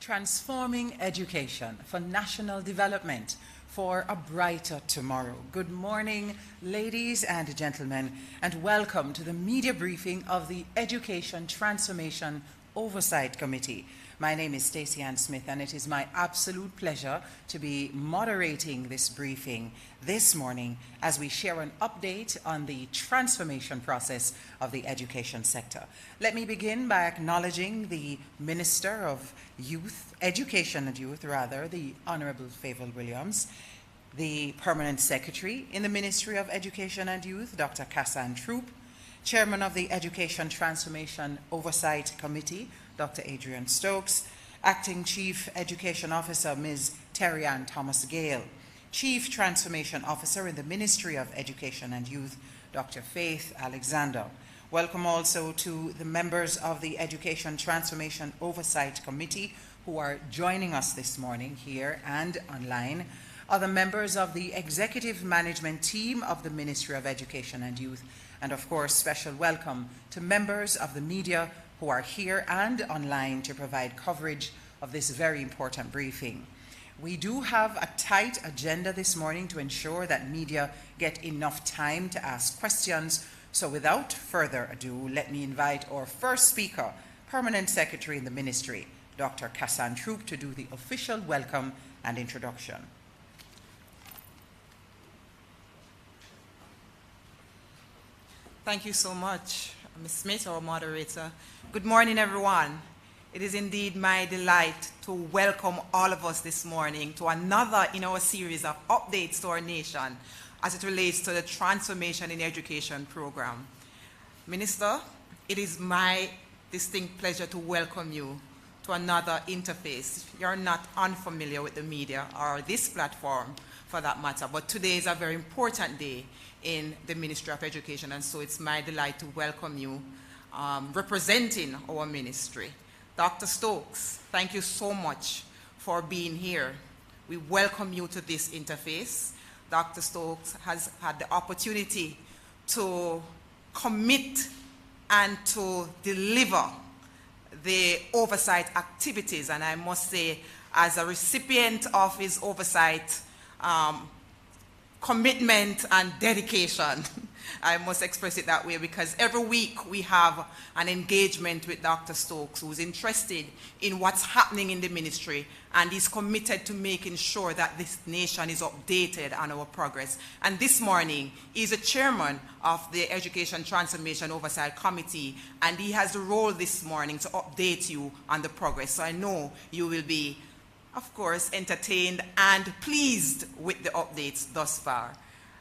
Transforming Education for National Development for a Brighter Tomorrow. Good morning, ladies and gentlemen, and welcome to the media briefing of the Education Transformation Oversight Committee. My name is Stacey Ann Smith, and it is my absolute pleasure to be moderating this briefing this morning as we share an update on the transformation process of the education sector. Let me begin by acknowledging the Minister of Education and Youth, the Honourable Favour Williams, the Permanent Secretary in the Ministry of Education and Youth, Dr. Kassan Troop, Chairman of the Education Transformation Oversight Committee, Dr. Adrian Stokes, Acting Chief Education Officer, Ms. Terry Ann Thomas-Gale, Chief Transformation Officer in the Ministry of Education and Youth, Dr. Faith Alexander. Welcome also to the members of the Education Transformation Oversight Committee who are joining us this morning here and online, other members of the Executive Management Team of the Ministry of Education and Youth, and of course, special welcome to members of the media who are here and online to provide coverage of this very important briefing. We do have a tight agenda this morning to ensure that media get enough time to ask questions. So without further ado, let me invite our first speaker, Permanent Secretary in the Ministry, Dr. Kassan Troop, to do the official welcome and introduction. Thank you so much, Ms. Smith, our moderator. Good morning, everyone. It is indeed my delight to welcome all of us this morning to another in our series of updates to our nation as it relates to the Transformation in Education program. Minister, it is my distinct pleasure to welcome you to another interface. You're not unfamiliar with the media or this platform for that matter, but today is a very important day in the Ministry of Education, and so it's my delight to welcome you representing our ministry. Dr. Stokes, thank you so much for being here. We welcome you to this interface. Dr. Stokes has had the opportunity to commit and to deliver the oversight activities, and I must say, as a recipient of his oversight commitment and dedication, I must express it that way, because every week we have an engagement with Dr. Stokes, who's interested in what's happening in the ministry, and he's committed to making sure that this nation is updated on our progress. And this morning, he's a chairman of the Education Transformation Oversight Committee, and he has the role this morning to update you on the progress. So I know you will be, of course, entertained and pleased with the updates thus far.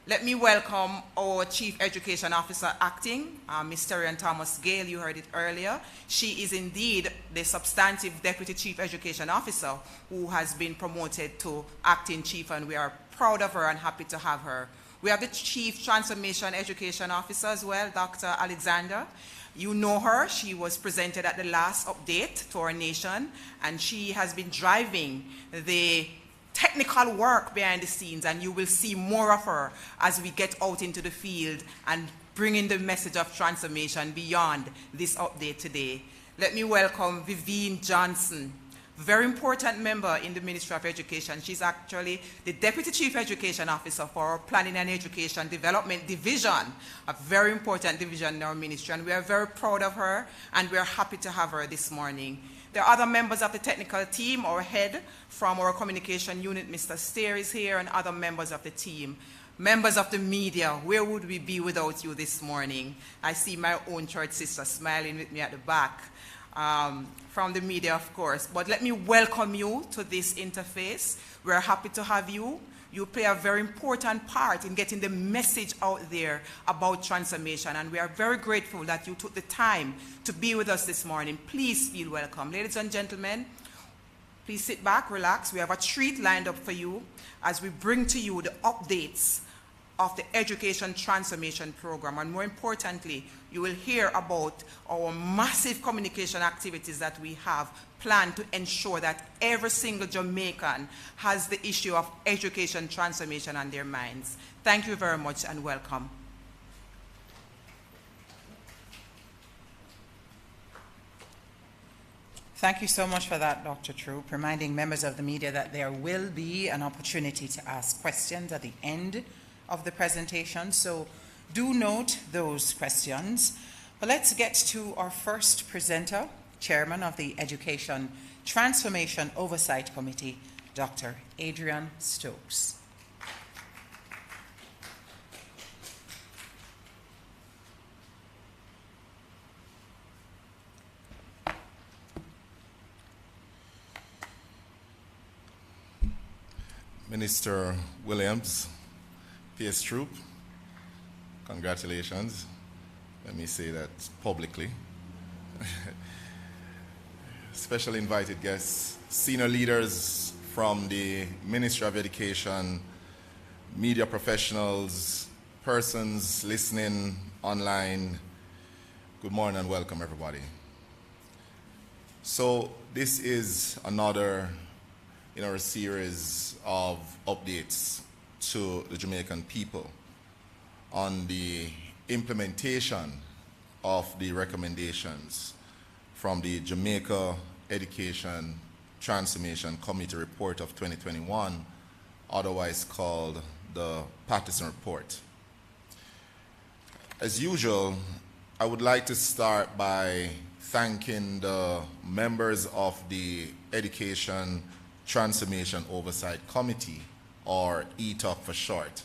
Let me welcome our Chief Education Officer Acting, Ms. Terry Ann Thomas-Gale. You heard it earlier. She is indeed the substantive Deputy Chief Education Officer who has been promoted to Acting Chief, and we are proud of her and happy to have her. We have the Chief Transformation Education Officer as well, Dr. Alexander. You know her. She was presented at the last update to our nation, and she has been driving the technical work behind the scenes, and you will see more of her as we get out into the field and bringing the message of transformation beyond this update today. Let me welcome Vivienne Johnson, very important member in the Ministry of Education. She's actually the Deputy Chief Education Officer for our Planning and Education Development Division, a very important division in our ministry, and we are very proud of her, and we are happy to have her this morning. There are other members of the technical team. Our head from our communication unit, Mr. Stair, is here, and other members of the team. Members of the media, where would we be without you this morning? I see my own church sister smiling with me at the back. From the media, of course. But let me welcome you to this interface. We're happy to have you. You play a very important part in getting the message out there about transformation, and we are very grateful that you took the time to be with us this morning. Please feel welcome. Ladies and gentlemen, please sit back, relax. We have a treat lined up for you as we bring to you the updates of the Education Transformation Program, and more importantly, you will hear about our massive communication activities that we have planned to ensure that every single Jamaican has the issue of education transformation on their minds. Thank you very much and welcome. Thank you so much for that, Dr. Troop, reminding members of the media that there will be an opportunity to ask questions at the end of the presentation. So do note those questions. But let's get to our first presenter, Chairman of the Education Transformation Oversight Committee, Dr. Adrian Stokes. Minister Williams, PS Troop, congratulations. Let me say that publicly. Special invited guests, senior leaders from the Ministry of Education, media professionals, persons listening online, good morning and welcome everybody. So this is another in our series of updates to the Jamaican people on the implementation of the recommendations from the Jamaica Education Transformation Committee Report of 2021, otherwise called the Patterson Report. As usual, I would like to start by thanking the members of the Education Transformation Oversight Committee, or ETOC for short.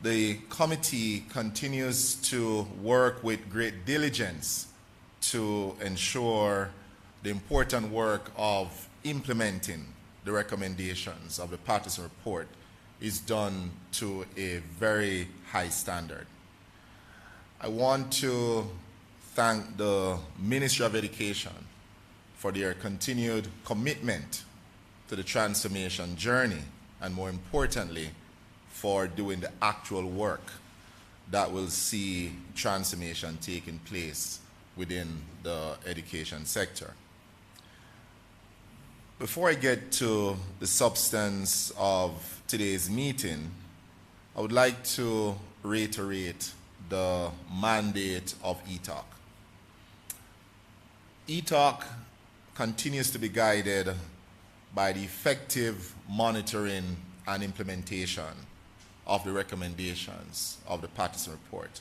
The committee continues to work with great diligence to ensure the important work of implementing the recommendations of the Patterson Report is done to a very high standard. I want to thank the Ministry of Education for their continued commitment to the transformation journey, and more importantly, for doing the actual work that will see transformation taking place within the education sector. Before I get to the substance of today's meeting, I would like to reiterate the mandate of ETOC. ETOC continues to be guided by the effective monitoring and implementation of the recommendations of the Patterson Report.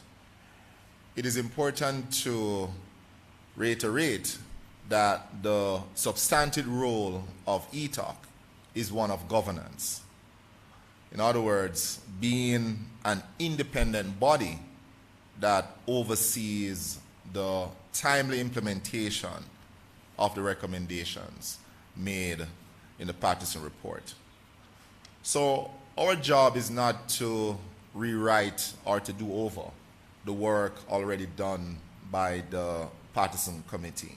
It is important to reiterate that the substantive role of ETOC is one of governance. In other words, being an independent body that oversees the timely implementation of the recommendations made in the Patterson Report. So our job is not to rewrite or to do over the work already done by the Patterson Committee.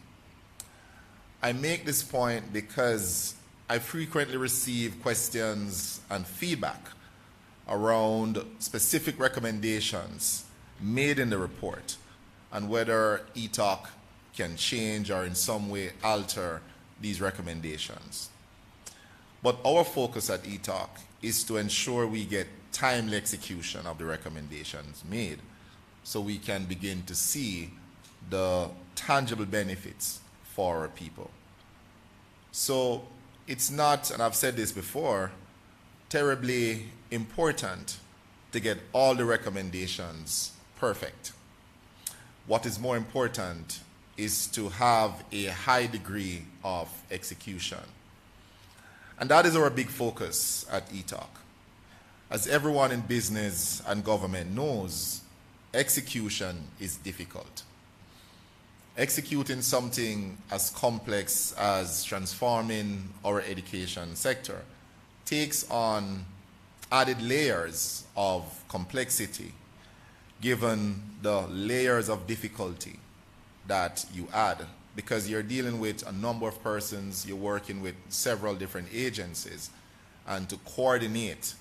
I make this point because I frequently receive questions and feedback around specific recommendations made in the report and whether ETOC can change or in some way alter these recommendations. But our focus at ETOC is to ensure we get timely execution of the recommendations made so we can begin to see the tangible benefits for our people. So it's not, and I've said this before, terribly important to get all the recommendations perfect. What is more important is to have a high degree of execution. And that is our big focus at ETOC. As everyone in business and government knows, execution is difficult. Executing something as complex as transforming our education sector takes on added layers of complexity, given the layers of difficulty that you add, because you're dealing with a number of persons, you're working with several different agencies, and to coordinate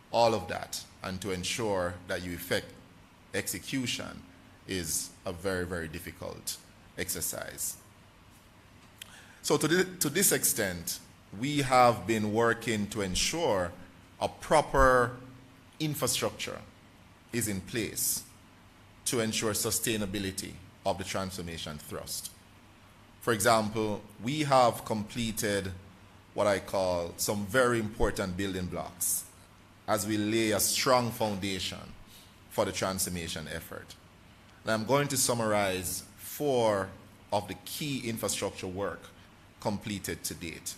all of that and to ensure that you effect execution is a very, very difficult exercise. So to this extent, we have been working to ensure a proper infrastructure is in place to ensure sustainability of the transformation thrust. For example, we have completed what I call some very important building blocks as we lay a strong foundation for the transformation effort. And I'm going to summarize 4 of the key infrastructure work completed to date.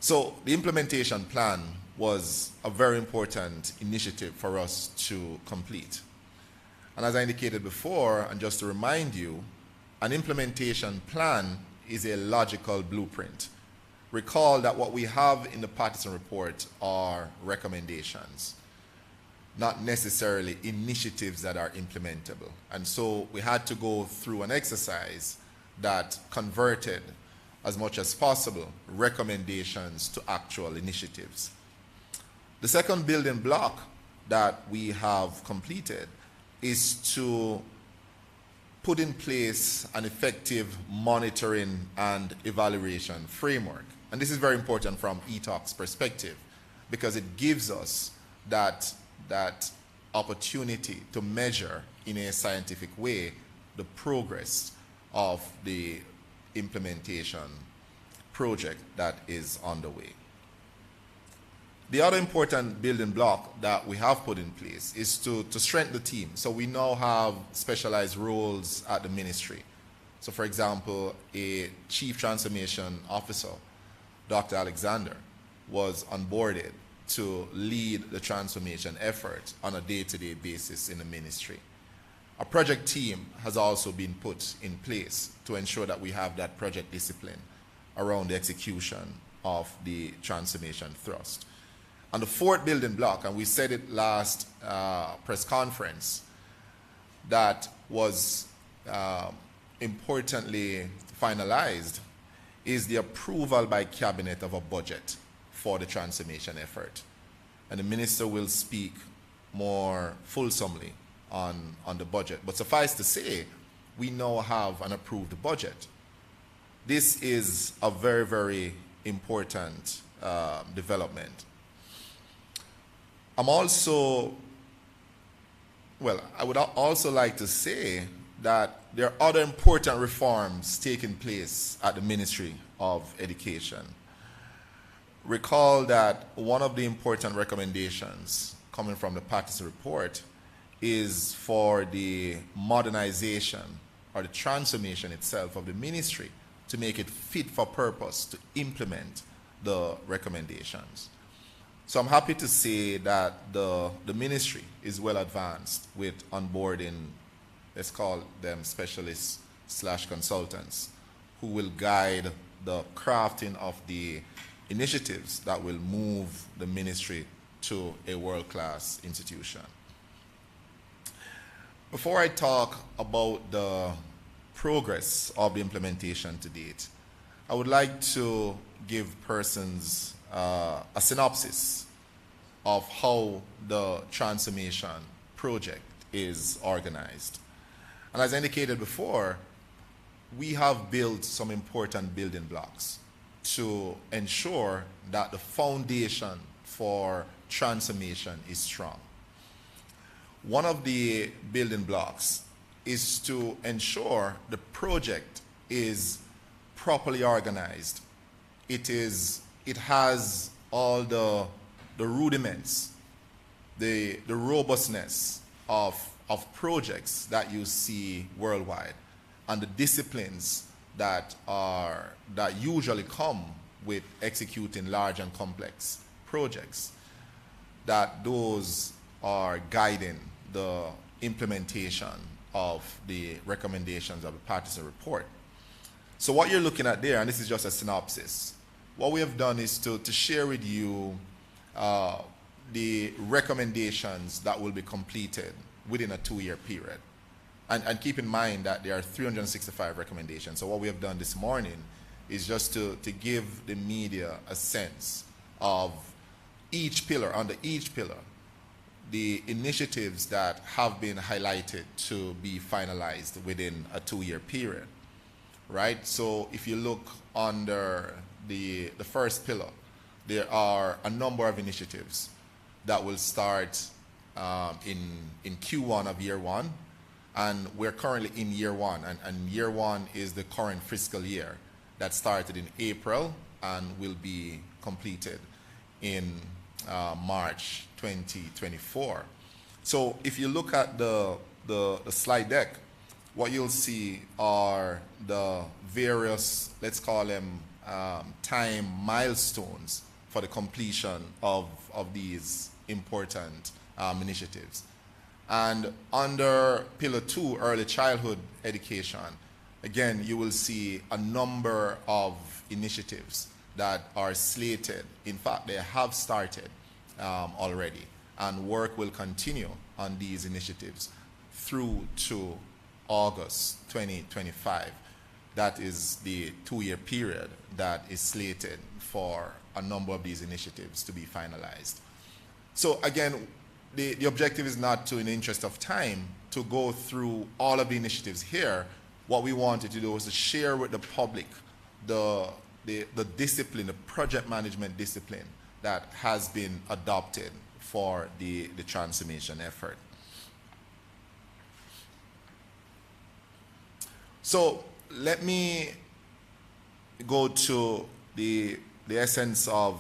So the implementation plan was a very important initiative for us to complete. And as I indicated before, and just to remind you, an implementation plan is a logical blueprint. Recall that what we have in the partisan report are recommendations, not necessarily initiatives that are implementable. And so we had to go through an exercise that converted, as much as possible, recommendations to actual initiatives. The second building block that we have completed is to put in place an effective monitoring and evaluation framework. And this is very important from ETOC's perspective because it gives us that opportunity to measure in a scientific way the progress of the implementation project that is underway. The other important building block that we have put in place is to strengthen the team. So we now have specialized roles at the ministry. So for example, a chief transformation officer, Dr. Alexander, was onboarded to lead the transformation effort on a day-to-day basis in the ministry. A project team has also been put in place to ensure that we have that project discipline around the execution of the transformation thrust. And the 4th building block, and we said it last press conference, that was importantly finalized is the approval by cabinet of a budget for the transformation effort. And the minister will speak more fulsomely on the budget. But suffice to say, we now have an approved budget. This is a very, very important development. I would also like to say that there are other important reforms taking place at the Ministry of Education. Recall that one of the important recommendations coming from the partisan report is for the modernization or the transformation itself of the ministry to make it fit for purpose to implement the recommendations. So I'm happy to say that the ministry is well advanced with onboarding, let's call them specialists / consultants, who will guide the crafting of the initiatives that will move the ministry to a world-class institution. Before I talk about the progress of the implementation to date, I would like to give persons a synopsis of how the transformation project is organized. And as indicated before, we have built some important building blocks to ensure that the foundation for transformation is strong. One of the building blocks is to ensure the project is properly organized. It has all the rudiments, the robustness of projects that you see worldwide, and the disciplines that usually come with executing large and complex projects, that those are guiding the implementation of the recommendations of the partisan report. So what you're looking at there, and this is just a synopsis, what we have done is to share with you the recommendations that will be completed within a 2-year period. And keep in mind that there are 365 recommendations. So what we have done this morning is just to give the media a sense of each pillar, under each pillar, the initiatives that have been highlighted to be finalized within a 2-year period, right? So if you look under the first pillar, there are a number of initiatives that will start in Q1 of year 1, And we're currently in year one, and year one is the current fiscal year that started in April and will be completed in March 2024. So if you look at the slide deck, what you'll see are the various, let's call them time milestones for the completion of these important initiatives. And under Pillar 2, Early Childhood Education, again, you will see a number of initiatives that are slated. In fact, they have started already, and work will continue on these initiatives through to August 2025. That is the 2-year period that is slated for a number of these initiatives to be finalized. So again, the objective is not to, in the interest of time, to go through all of the initiatives here. What we wanted to do was to share with the public the discipline, the project management discipline that has been adopted for the transformation effort. So let me go to the essence of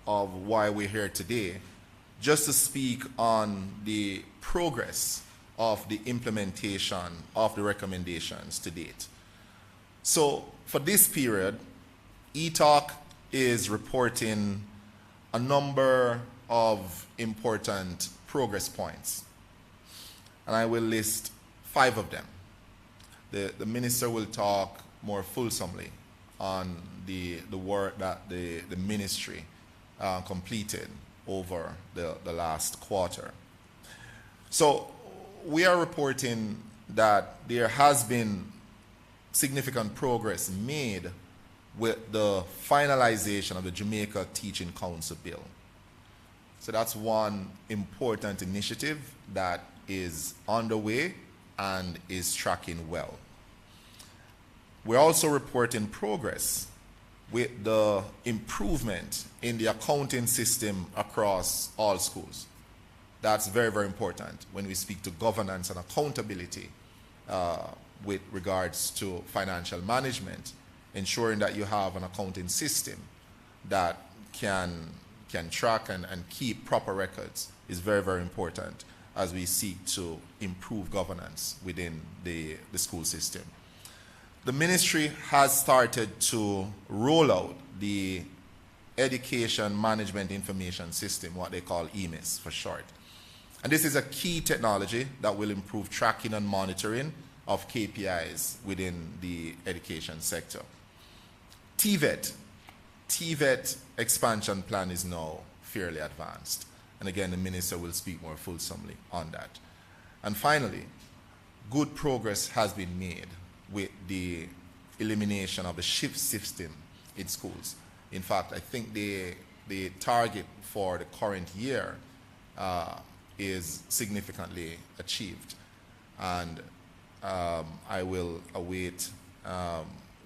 why we're here today, just to speak on the progress of the implementation of the recommendations to date. So for this period, ETOC is reporting a number of important progress points, and I will list 5 of them. The minister will talk more fulsomely on the work that the ministry completed over the last quarter. So we are reporting that there has been significant progress made with the finalization of the Jamaica Teaching Council bill. So that's one important initiative that is underway and is tracking well. We're also reporting progress with the improvement in the accounting system across all schools. That's very, very important when we speak to governance and accountability with regards to financial management. Ensuring that you have an accounting system that can track and keep proper records is very, very important as we seek to improve governance within the school system. The ministry has started to roll out the Education Management Information System, what they call EMIS for short. And this is a key technology that will improve tracking and monitoring of KPIs within the education sector. TVET expansion plan is now fairly advanced. And again, the minister will speak more fulsomely on that. And finally, good progress has been made with the elimination of the shift system in schools. In fact, I think the target for the current year is significantly achieved. And I will await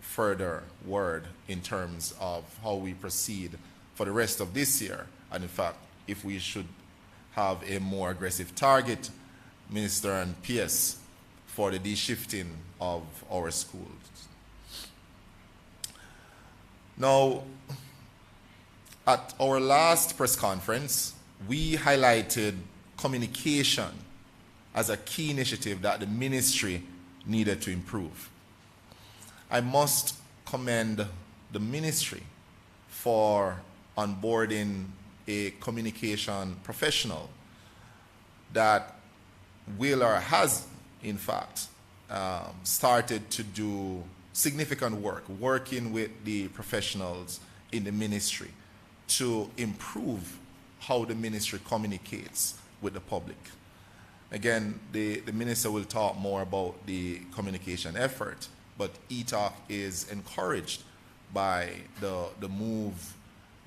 further word in terms of how we proceed for the rest of this year. And in fact, if we should have a more aggressive target, Minister and PS, for the de-shifting of our schools. Now, at our last press conference, we highlighted communication as a key initiative that the ministry needed to improve. I must commend the ministry for onboarding a communication professional that will or has, in fact, started to do significant work, working with the professionals in the ministry to improve how the ministry communicates with the public. Again, the minister will talk more about the communication effort, but ETOC is encouraged by the move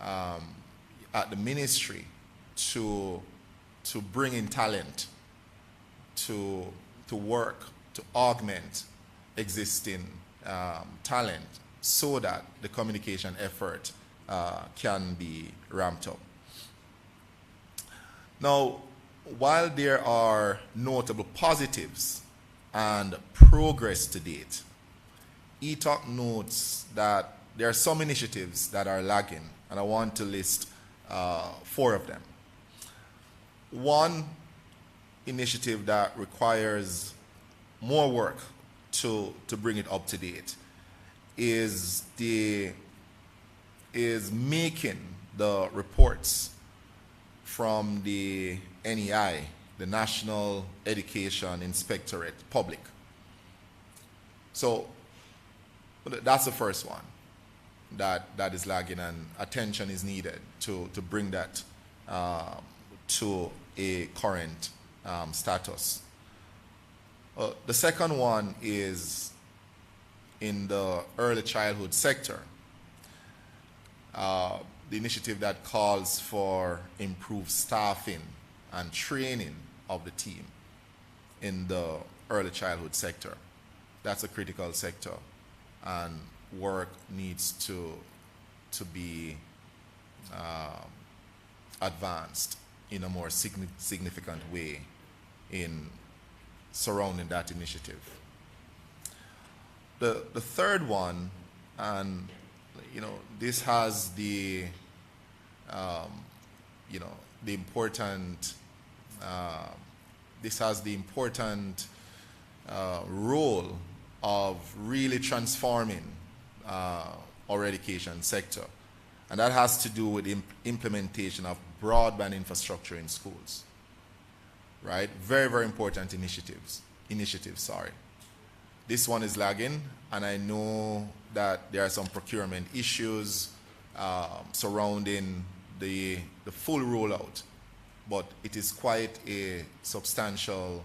at the ministry to bring in talent, to work, to augment existing talent so that the communication effort can be ramped up. Now, while there are notable positives and progress to date, ETOC notes that there are some initiatives that are lagging, and I want to list 4 of them. One initiative that requires more work to bring it up to date is making the reports from the NEI, the National Education Inspectorate, public. So that's the first one that is lagging, and attention is needed to bring that to a current status. The second one is in the early childhood sector, the initiative that calls for improved staffing and training of the team in the early childhood sector. That's a critical sector, and work needs to be advanced in a more significant way in surrounding that initiative. The third one, and this has the the important role of really transforming our education sector, and that has to do with the implementation of broadband infrastructure in schools. Right? Very, very important initiatives. Sorry. This one is lagging, and I know that there are some procurement issues surrounding the full rollout, but it is quite a substantial,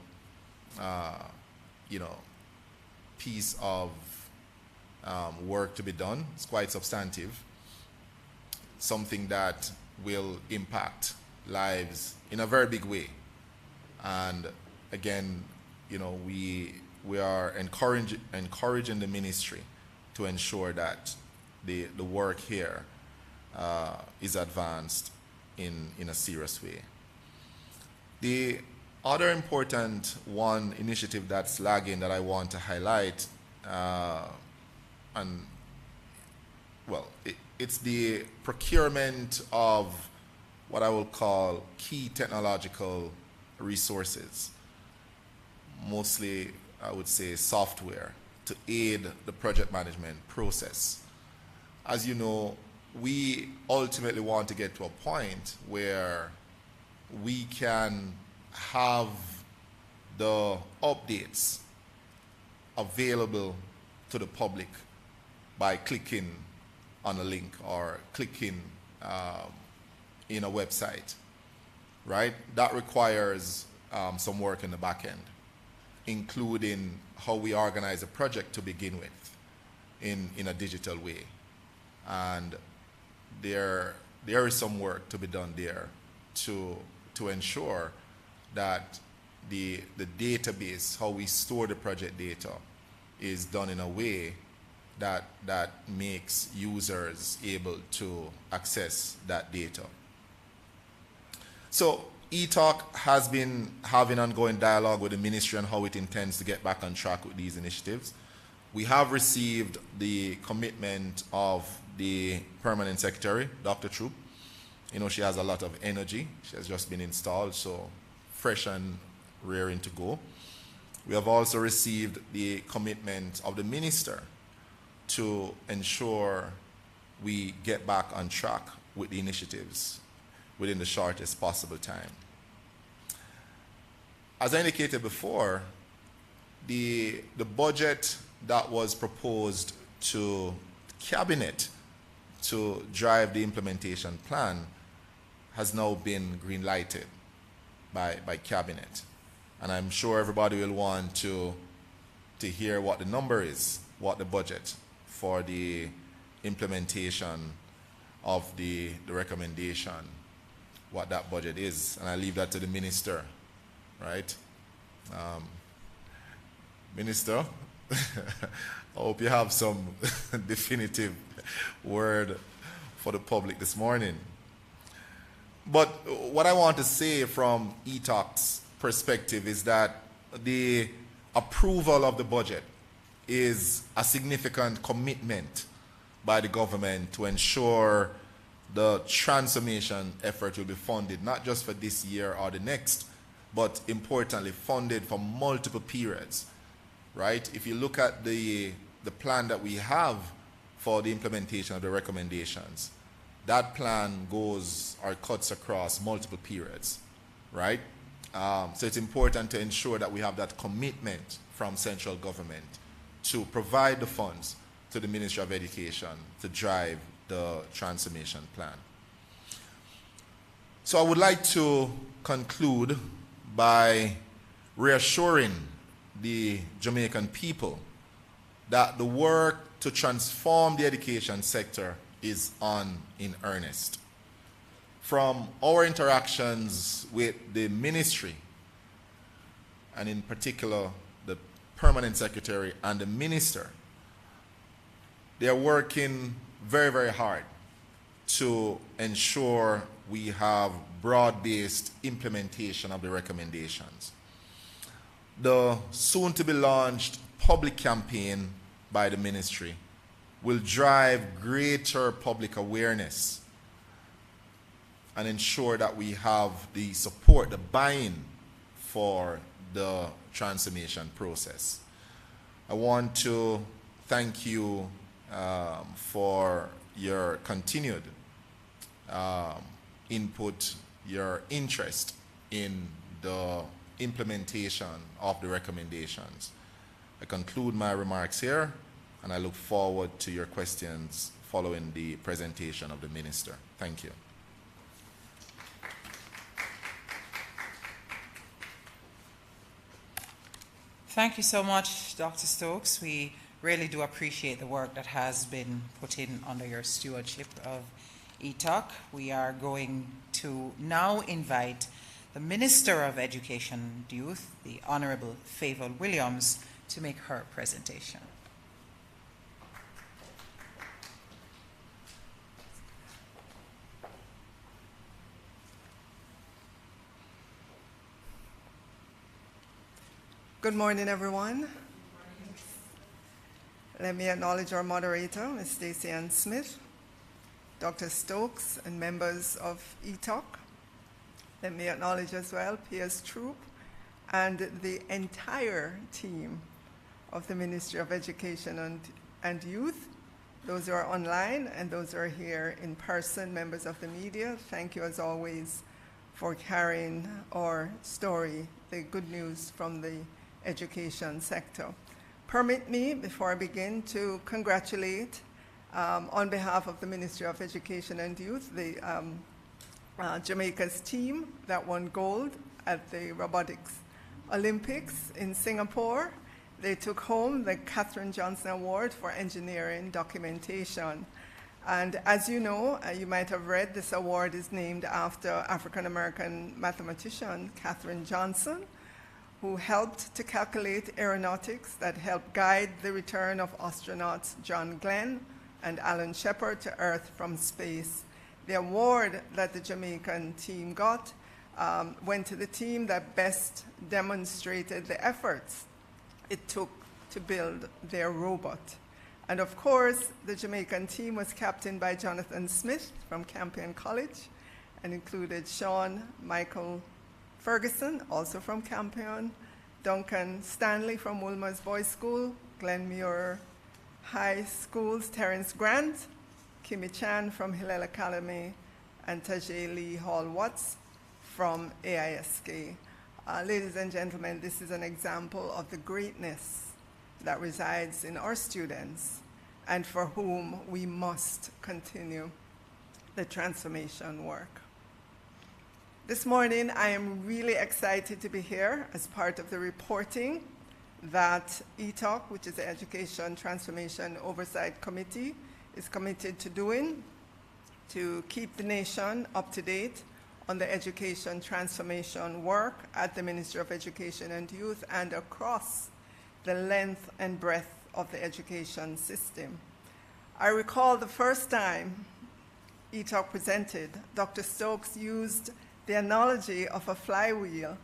piece of work to be done. It's quite substantive, something that will impact lives in a very big way. And again, we are encouraging the ministry to ensure that the work here is advanced in a serious way. The other important initiative that's lagging that I want to highlight, it's the procurement of what I will call key technological resources, mostly I would say software, to aid the project management process. As you know, we ultimately want to get to a point where we can have the updates available to the public by clicking on a link or clicking in a website, right? That requires some work in the back end, including how we organize a project to begin with in a digital way. And there is some work to be done there to ensure that the database, how we store the project data, is done in a way that makes users able to access that data. So ETOC has been having ongoing dialogue with the ministry on how it intends to get back on track with these initiatives. We have received the commitment of the permanent secretary, Dr. Troop. She has a lot of energy. She has just been installed, so fresh and raring to go. We have also received the commitment of the minister to ensure we get back on track with the initiatives within the shortest possible time. As I indicated before, the budget that was proposed to Cabinet to drive the implementation plan has now been green-lighted by Cabinet. And I'm sure everybody will want to hear what the number is, what the budget for the implementation of the recommendation, what that budget is. And I leave that to the minister, right? Minister, I hope you have some definitive word for the public this morning. But what I want to say from ETOC's perspective is that the approval of the budget is a significant commitment by the government to ensure the transformation effort will be funded, not just for this year or the next, but importantly funded for multiple periods, right? If you look at the plan that we have for the implementation of the recommendations, that plan goes or cuts across multiple periods, right? So it's important to ensure that we have that commitment from central government to provide the funds to the Ministry of Education to drive the transformation plan. So I would like to conclude by reassuring the Jamaican people that the work to transform the education sector is on in earnest. From our interactions with the ministry, and in particular the permanent secretary and the minister, they are working very, very hard to ensure we have broad-based implementation of the recommendations. The soon-to-be-launched public campaign by the ministry will drive greater public awareness and ensure that we have the support, the buy-in for the transformation process. I want to thank you for your continued input, your interest in the implementation of the recommendations. I conclude my remarks here, and I look forward to your questions following the presentation of the minister. Thank you. Thank you so much, Dr. Stokes. We really do appreciate the work that has been put in under your stewardship of ETOC. We are going to now invite the Minister of Education and Youth, the Honorable Favour Williams, to make her presentation. Good morning, everyone. Let me acknowledge our moderator, Ms. Stacey Ann Smith, Dr. Stokes, and members of ETOC. Let me acknowledge as well Piers Troop and the entire team of the Ministry of Education and Youth, those who are online and those who are here in person, members of the media. Thank you as always for carrying our story, the good news from the education sector. Permit me, before I begin, to congratulate, on behalf of the Ministry of Education and Youth, the Jamaica's team that won gold at the Robotics Olympics in Singapore. They took home the Katherine Johnson Award for Engineering Documentation. And as you know, you might have read, this award is named after African-American mathematician Katherine Johnson, who helped to calculate aeronautics that helped guide the return of astronauts John Glenn and Alan Shepard to Earth from space. The award that the Jamaican team got went to the team that best demonstrated the efforts it took to build their robot. And of course, the Jamaican team was captained by Jonathan Smith from Campion College and included Sean Michael Ferguson, also from Campion, Duncan Stanley from Wolmer's Boys School, Glenmuir High School's Terence Grant, Kimmy Chan from Hillel Academy, and Tajay Lee Hall-Watts from AISK. Ladies and gentlemen, this is an example of the greatness that resides in our students and for whom we must continue the transformation work. This morning, I am really excited to be here as part of the reporting that ETOC, which is the Education Transformation Oversight Committee, is committed to doing to keep the nation up to date on the education transformation work at the Ministry of Education and Youth and across the length and breadth of the education system. I recall the first time ETOC presented, Dr. Stokes used the analogy of a flywheel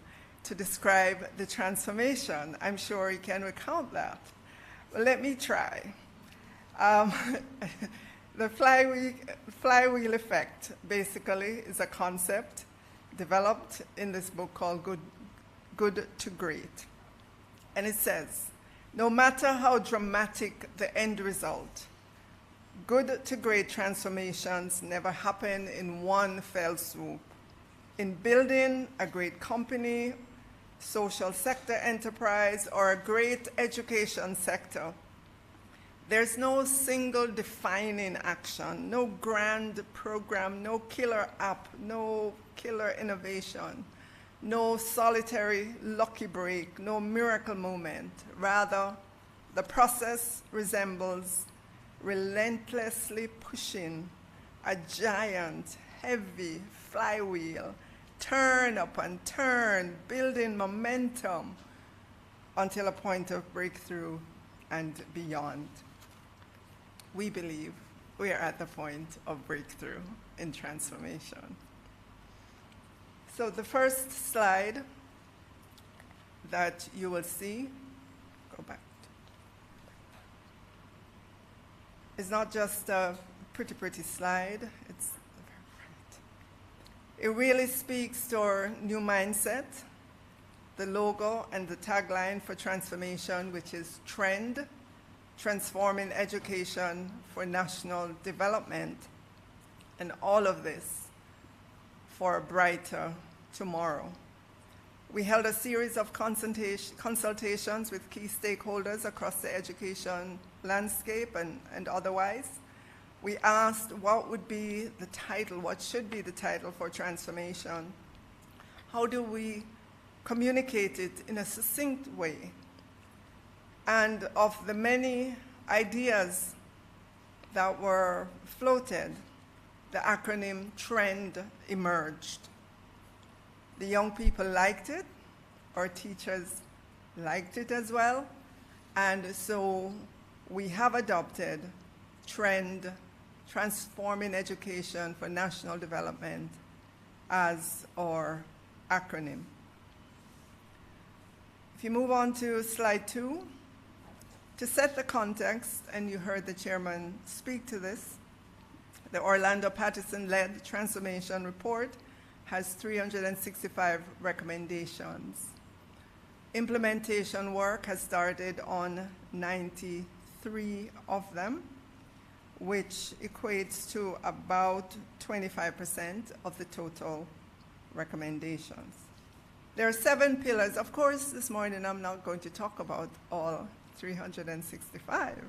to describe the transformation. I'm sure he can recount that. Well, let me try. The flywheel effect basically is a concept developed in this book called Good to Great. And it says, no matter how dramatic the end result, good to great transformations never happen in one fell swoop. In building a great company, social sector enterprise, or a great education sector, there's no single defining action, no grand program, no killer app, no killer innovation, no solitary lucky break, no miracle moment. Rather, the process resembles relentlessly pushing a giant, heavy flywheel, turn upon turn, building momentum until a point of breakthrough and beyond. We believe we are at the point of breakthrough in transformation. So the first slide that you will see, go back, is not just a pretty slide. It really speaks to our new mindset, the logo and the tagline for transformation, which is TREND, Transforming Education for National Development, and all of this for a brighter tomorrow. We held a series of consultations with key stakeholders across the education landscape and otherwise. We asked what would be the title, what should be the title for transformation? How do we communicate it in a succinct way? And of the many ideas that were floated, the acronym TREND emerged. The young people liked it, our teachers liked it as well, and so we have adopted TREND, Transforming Education for National Development, as our acronym. If you move on to slide 2, to set the context, and you heard the chairman speak to this, the Orlando Patterson-led Transformation Report has 365 recommendations. Implementation work has started on 93 of them, which equates to about 25% of the total recommendations. There are 7 pillars. Of course, this morning I'm not going to talk about all 365.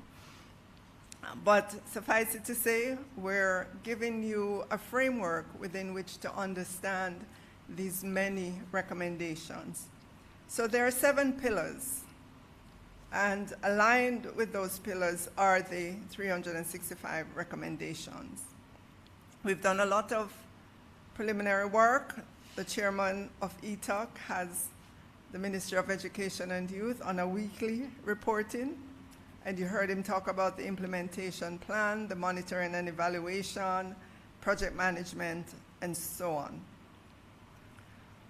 But suffice it to say, we're giving you a framework within which to understand these many recommendations. So there are 7 pillars, and aligned with those pillars are the 365 recommendations. We've done a lot of preliminary work. The chairman of ETOC has the Ministry of Education and Youth on a weekly reporting, and you heard him talk about the implementation plan, the monitoring and evaluation, project management, and so on.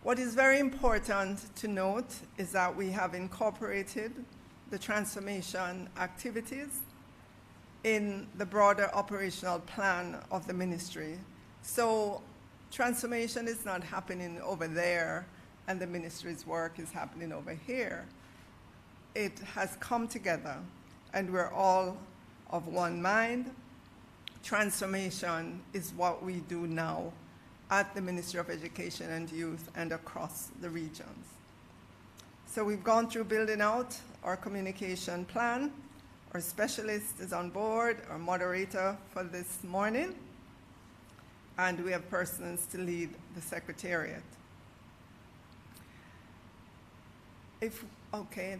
What is very important to note is that we have incorporated the transformation activities in the broader operational plan of the ministry. So transformation is not happening over there and the ministry's work is happening over here. It has come together and we're all of one mind. Transformation is what we do now at the Ministry of Education and Youth and across the regions. So we've gone through building out our communication plan. Our specialist is on board, our moderator for this morning, and we have persons to lead the secretariat.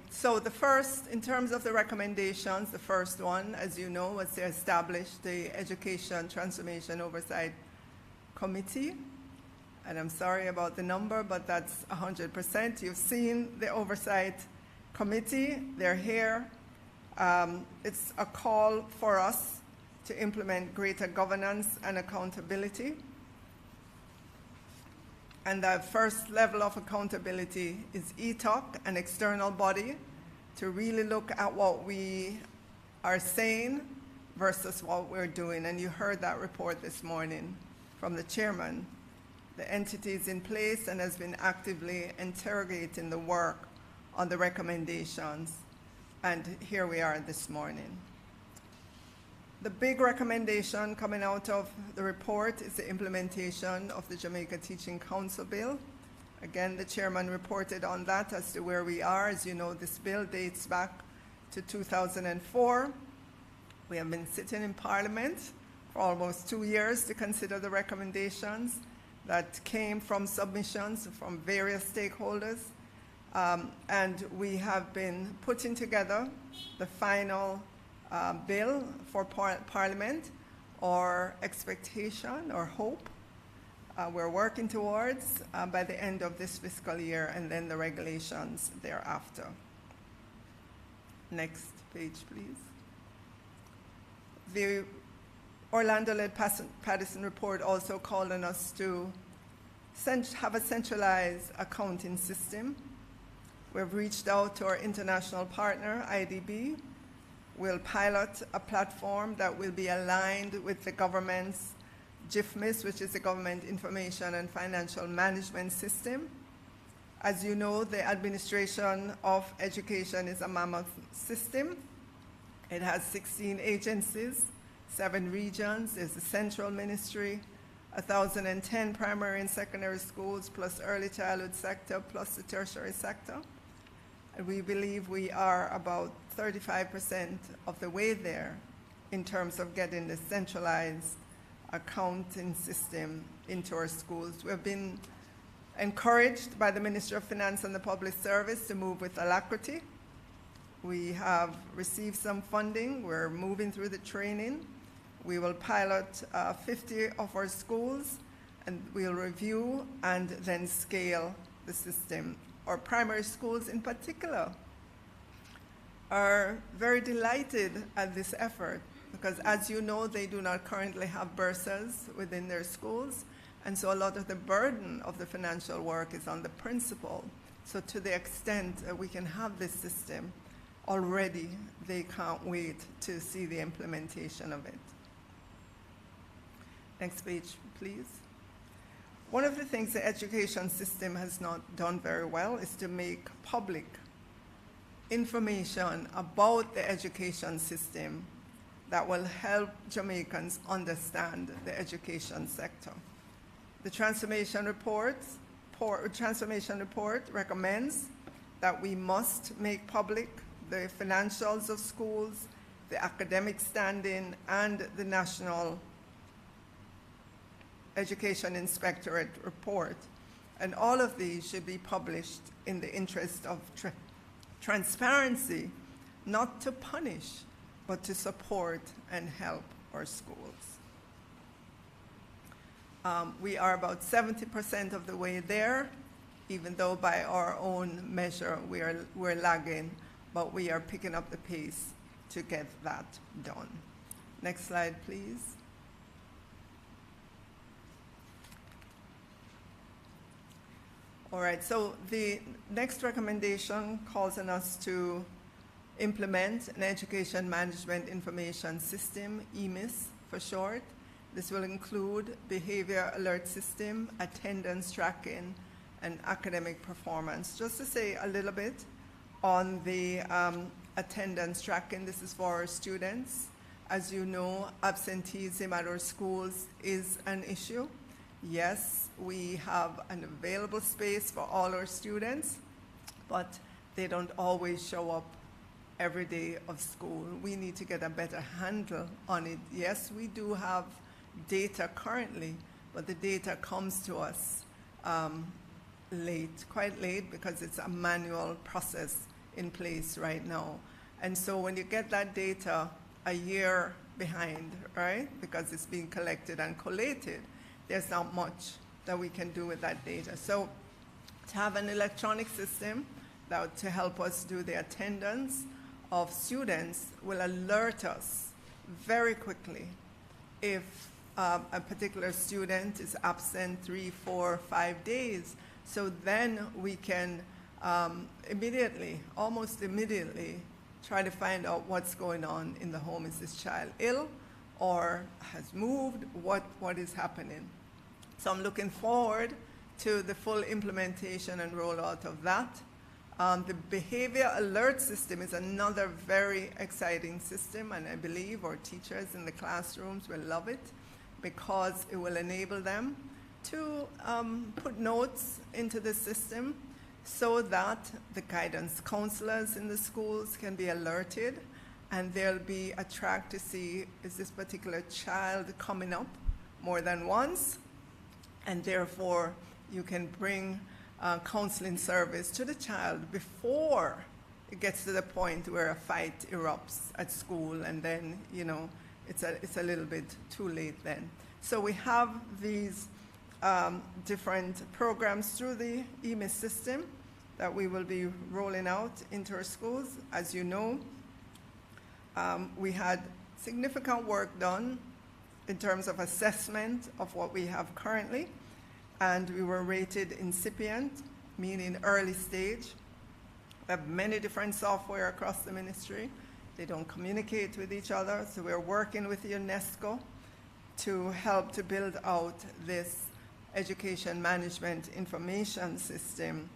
So the first, in terms of the recommendations, the first one, as you know, was to establish the Education Transformation Oversight Committee. And I'm sorry about the number, but that's 100%. You've seen the Oversight Committee. They're here. It's a call for us to implement greater governance and accountability. And the first level of accountability is ETOC, an external body, to really look at what we are saying versus what we're doing. And you heard that report this morning from the chairman. The entity is in place and has been actively interrogating the work on the recommendations. And here we are this morning. The big recommendation coming out of the report is the implementation of the Jamaica Teaching Council bill. Again, the chairman reported on that as to where we are. As you know, this bill dates back to 2004. We have been sitting in Parliament for almost 2 years to consider the recommendations that came from submissions from various stakeholders. And we have been putting together the final bill for Parliament. Our expectation or hope we're working towards by the end of this fiscal year, and then the regulations thereafter. Next page, please. The Orlando-led Patterson report also called on us to have a centralized accounting system. We've reached out to our international partner, IDB. We'll pilot a platform that will be aligned with the government's GIFMIS, which is the Government Information and Financial Management System. As you know, the administration of education is a mammoth system. It has 16 agencies, 7 regions. There's the central ministry, 1,010 primary and secondary schools, plus early childhood sector, plus the tertiary sector. And we believe we are about 35% of the way there in terms of getting the centralized accounting system into our schools. We have been encouraged by the Ministry of Finance and the Public Service to move with alacrity. We have received some funding. We're moving through the training. We will pilot 50 of our schools, and we'll review and then scale the system. Our primary schools in particular are very delighted at this effort because, as you know, they do not currently have bursars within their schools, and so a lot of the burden of the financial work is on the principal. So to the extent that we can have this system already, they can't wait to see the implementation of it. Next page, please. One of the things the education system has not done very well is to make public information about the education system that will help Jamaicans understand the education sector. The transformation report recommends that we must make public the financials of schools, the academic standing, and the National Education Inspectorate report. And all of these should be published in the interest of transparency, not to punish, but to support and help our schools. We are about 70% of the way there, even though by our own measure we're lagging, but we are picking up the pace to get that done. Next slide, please. All right, so the next recommendation calls on us to implement an education management information system, EMIS for short. This will include behavior alert system, attendance tracking, and academic performance. Just to say a little bit on the attendance tracking, this is for our students. As you know, absenteeism at our schools is an issue. Yes, we have an available space for all our students, but they don't always show up every day of school. We need to get a better handle on it. Yes, we do have data currently, but the data comes to us quite late, because it's a manual process in place right now. And so when you get that data a year behind, right, because it's being collected and collated, there's not much that we can do with that data. So to have an electronic system that to help us do the attendance of students will alert us very quickly if a particular student is absent 3, 4, 5 days. So then we can immediately, almost immediately, try to find out what's going on in the home. Is this child ill or has moved? What is happening? So I'm looking forward to the full implementation and rollout of that. The behavior alert system is another very exciting system, and I believe our teachers in the classrooms will love it because it will enable them to put notes into the system so that the guidance counselors in the schools can be alerted, and they'll be a track to see, is this particular child coming up more than once? And therefore, you can bring counseling service to the child before it gets to the point where a fight erupts at school, and then, you know, it's a little bit too late then. So we have these different programs through the EMIS system that we will be rolling out into our schools. As you know, we had significant work done in terms of assessment of what we have currently, and we were rated incipient, meaning early stage. We have many different software across the ministry. They don't communicate with each other, so we're working with UNESCO to help to build out this education management information system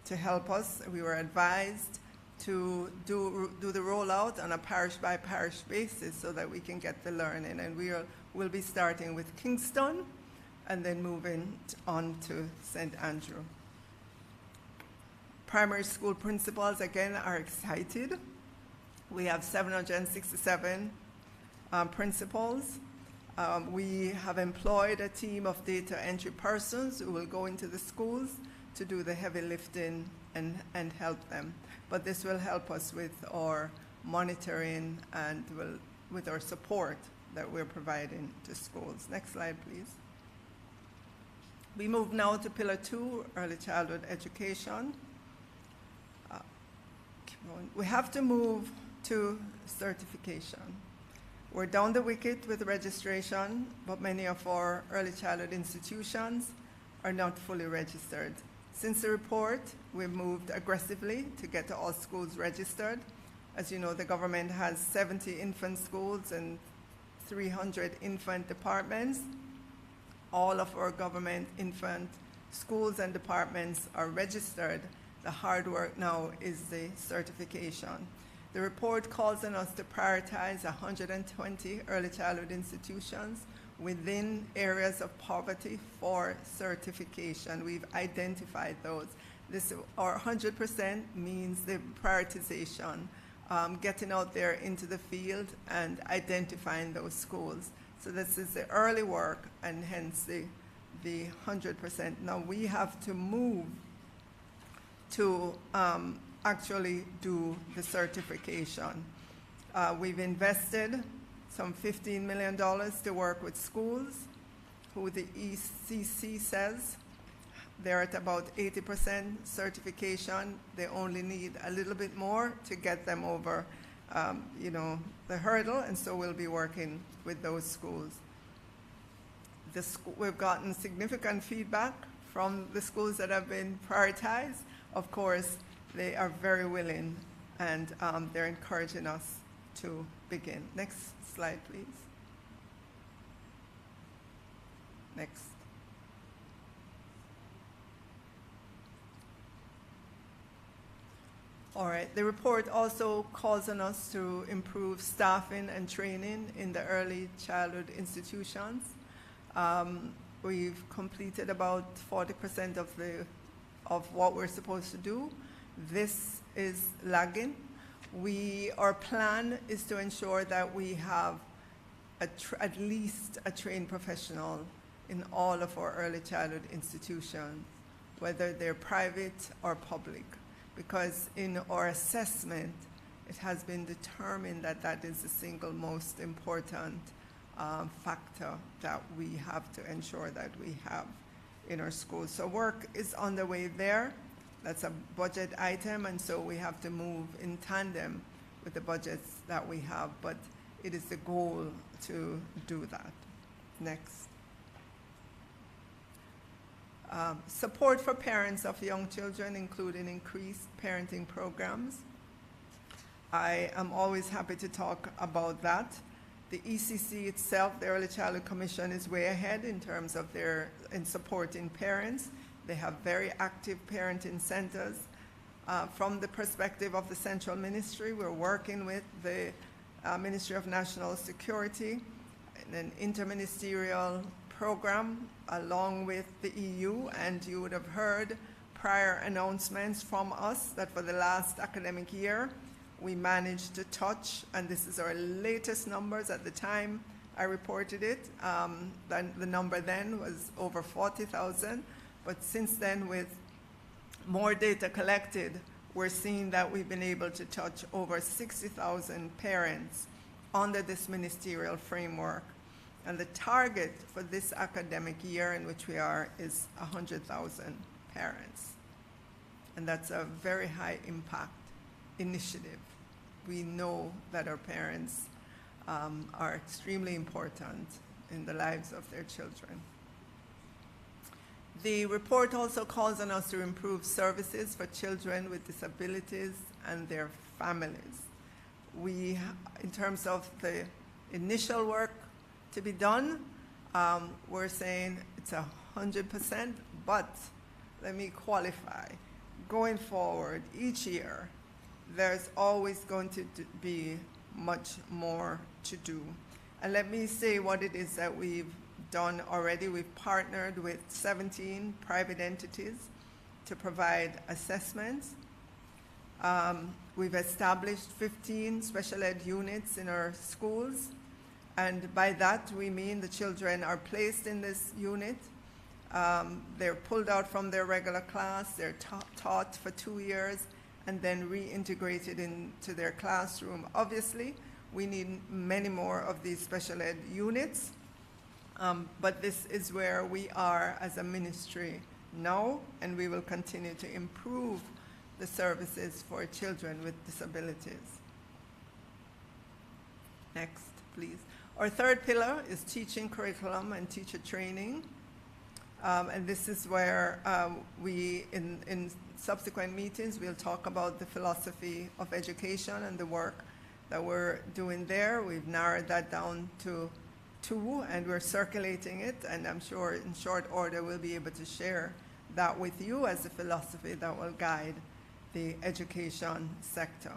to help us. We were advised to do the rollout on a parish by parish basis so that we can get the learning, and we'll be starting with Kingston and then moving on to St. Andrew. Primary school principals, again, are excited. We have 767 principals. We have employed a team of data entry persons who will go into the schools to do the heavy lifting and help them. But this will help us with our monitoring and with our support that we're providing to schools. Next slide, please. We move now to Pillar 2, Early Childhood Education. We have to move to certification. We're down the wicket with registration, but many of our early childhood institutions are not fully registered. Since the report, we've moved aggressively to get all schools registered. As you know, the government has 70 infant schools and 300 infant departments. All of our government infant schools and departments are registered. The hard work now is the certification. The report calls on us to prioritize 120 early childhood institutions within areas of poverty for certification. We've identified those. Our 100% means the prioritization, getting out there into the field and identifying those schools. So this is the early work, and hence the 100%. Now we have to move to actually do the certification. We've invested some $15 million to work with schools, who the ECC says they're at about 80% certification. They only need a little bit more to get them over the hurdle, and so we'll be working with those schools. We've gotten significant feedback from the schools that have been prioritized. Of course, they are very willing, and they're encouraging us to begin. Next slide, please. Next. All right, the report also calls on us to improve staffing and training in the early childhood institutions. We've completed about 40% of what we're supposed to do. This is lagging. Our plan is to ensure that we have at least a trained professional in all of our early childhood institutions, whether they're private or public, because in our assessment, it has been determined that that is the single most important factor that we have to ensure that we have in our schools. So work is on the way there. That's a budget item, and so we have to move in tandem with the budgets that we have, but it is the goal to do that. Next. Support for parents of young children, including increased parenting programs. I am always happy to talk about that. The ECC itself, the Early Childhood Commission, is way ahead in terms of in supporting parents. They have very active parenting centers. From the perspective of the Central Ministry, we're working with the Ministry of National Security in an interministerial program along with the EU, and you would have heard prior announcements from us that for the last academic year, we managed to touch, and this is our latest numbers at the time I reported it, then the number then was over 40,000, but since then with more data collected, we're seeing that we've been able to touch over 60,000 parents under this ministerial framework. And the target for this academic year in which we are is 100,000 parents. And that's a very high impact initiative. We know that our parents are extremely important in the lives of their children. The report also calls on us to improve services for children with disabilities and their families. We, in terms of the initial work to be done, we're saying it's 100%, but let me qualify. Going forward, each year, there's always going to be much more to do. And let me say what it is that we've done already. We've partnered with 17 private entities to provide assessments. We've established 15 special ed units in our schools. And by that, we mean the children are placed in this unit. They're pulled out from their regular class. They're taught for 2 years and then reintegrated into their classroom. Obviously, we need many more of these special ed units. But this is where we are as a ministry now, and we will continue to improve the services for children with disabilities. Next, please. Our third pillar is teaching curriculum and teacher training. And this is where we, in subsequent meetings, we'll talk about the philosophy of education and the work that we're doing there. We've narrowed that down to 2, and we're circulating it, and I'm sure in short order we'll be able to share that with you as a philosophy that will guide the education sector.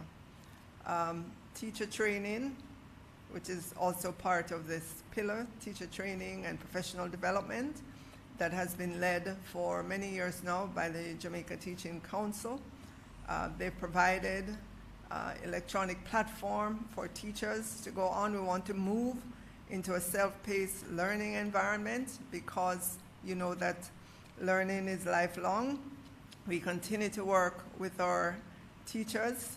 Teacher training, which is also part of this pillar, teacher training and professional development, that has been led for many years now by the Jamaica Teaching Council. They've provided electronic platform for teachers to go on. We want to move into a self-paced learning environment because you know that learning is lifelong. We continue to work with our teachers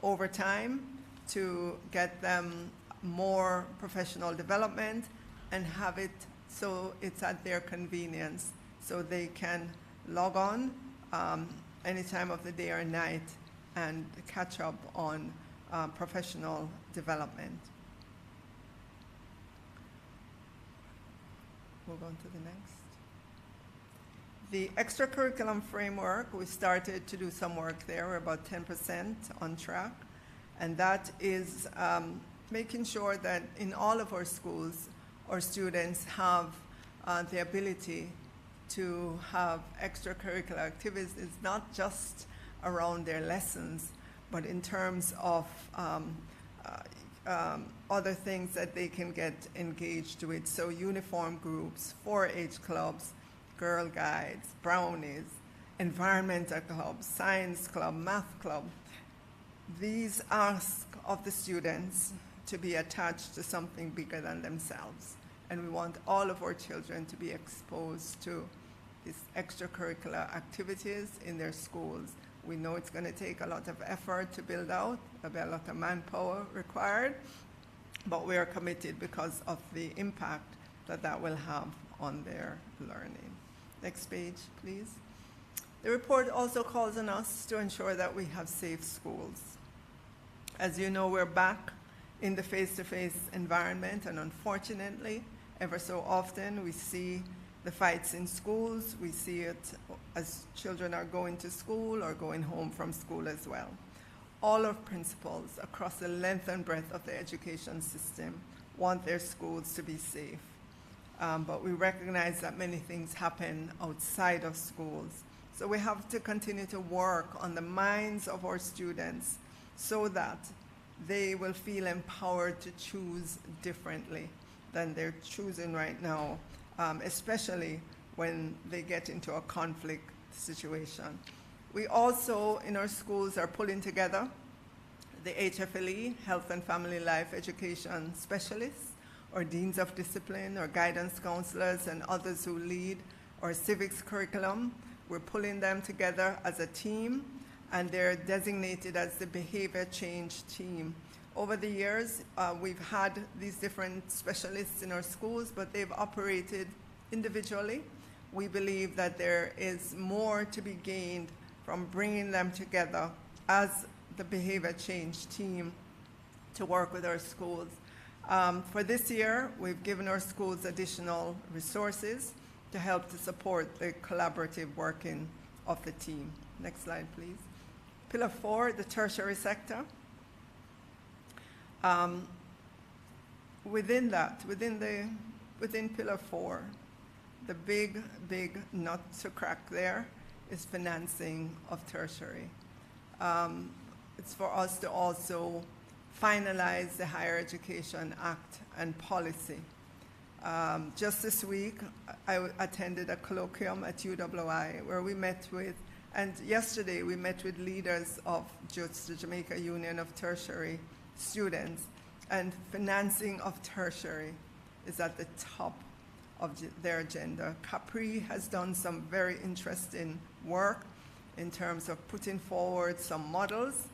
over time to get them more professional development and have it so it's at their convenience, so they can log on any time of the day or night and catch up on professional development. Move on to the next. The extracurriculum framework, we started to do some work there. We're about 10% on track. And that is making sure that in all of our schools, our students have the ability to have extracurricular activities. It's not just around their lessons, but in terms of other things that they can get engaged with. So uniform groups, 4-H clubs, Girl Guides, Brownies, environmental clubs, science club, math club. These ask of the students to be attached to something bigger than themselves. And we want all of our children to be exposed to these extracurricular activities in their schools. We know it's going to take a lot of effort to build out, there'll be a lot of manpower required, but we are committed because of the impact that that will have on their learning. Next page, please. The report also calls on us to ensure that we have safe schools. As you know, we're back in the face-to-face environment, and unfortunately, Ever so often, we see the fights in schools. We see it as children are going to school or going home from school as well. All of principals across the length and breadth of the education system want their schools to be safe. But we recognize that many things happen outside of schools. So we have to continue to work on the minds of our students so that they will feel empowered to choose differently than they're choosing right now, especially when they get into a conflict situation. We also, in our schools, are pulling together the HFLE, Health and Family Life Education Specialists, or Deans of Discipline, or guidance counselors, and others who lead our civics curriculum. We're pulling them together as a team, and they're designated as the behavior change team. Over the years, we've had these different specialists in our schools, but they've operated individually. We believe that there is more to be gained from bringing them together as the behavior change team to work with our schools. For this year, we've given our schools additional resources to help to support the collaborative working of the team. Next slide, please. Pillar 4, the tertiary sector. Within Pillar 4, the big nut to crack there is financing of tertiary. It's for us to also finalize the Higher Education Act and policy. Just this week, I attended a colloquium at UWI where we met with, and yesterday we met with leaders of just the Jamaica Union of Tertiary Students, and financing of tertiary is at the top of their agenda. Capri has done some very interesting work in terms of putting forward some models.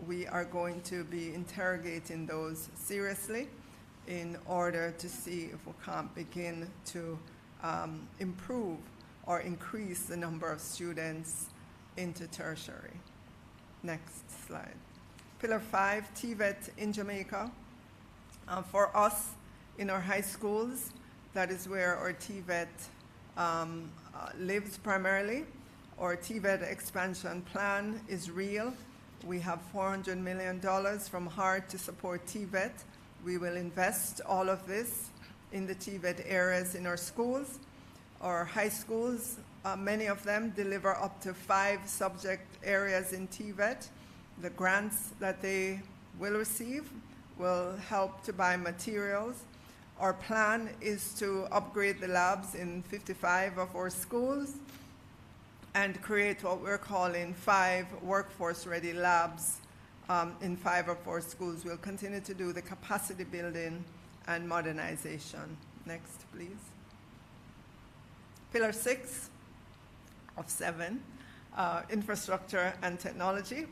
We are going to be interrogating those seriously in order to see if we can't begin to improve or increase the number of students into tertiary. Next slide. Pillar 5, TVET in Jamaica. For us, in our high schools, that is where our TVET lives primarily. Our TVET expansion plan is real. We have $400 million from HART to support TVET. We will invest all of this in the TVET areas in our schools. Our high schools, many of them deliver up to 5 subject areas in TVET. The grants that they will receive will help to buy materials. Our plan is to upgrade the labs in 55 of our schools and create what we're calling 5 workforce-ready labs in 5 of our schools. We'll continue to do the capacity building and modernization. Next, please. Pillar 6 of 7, infrastructure and technology.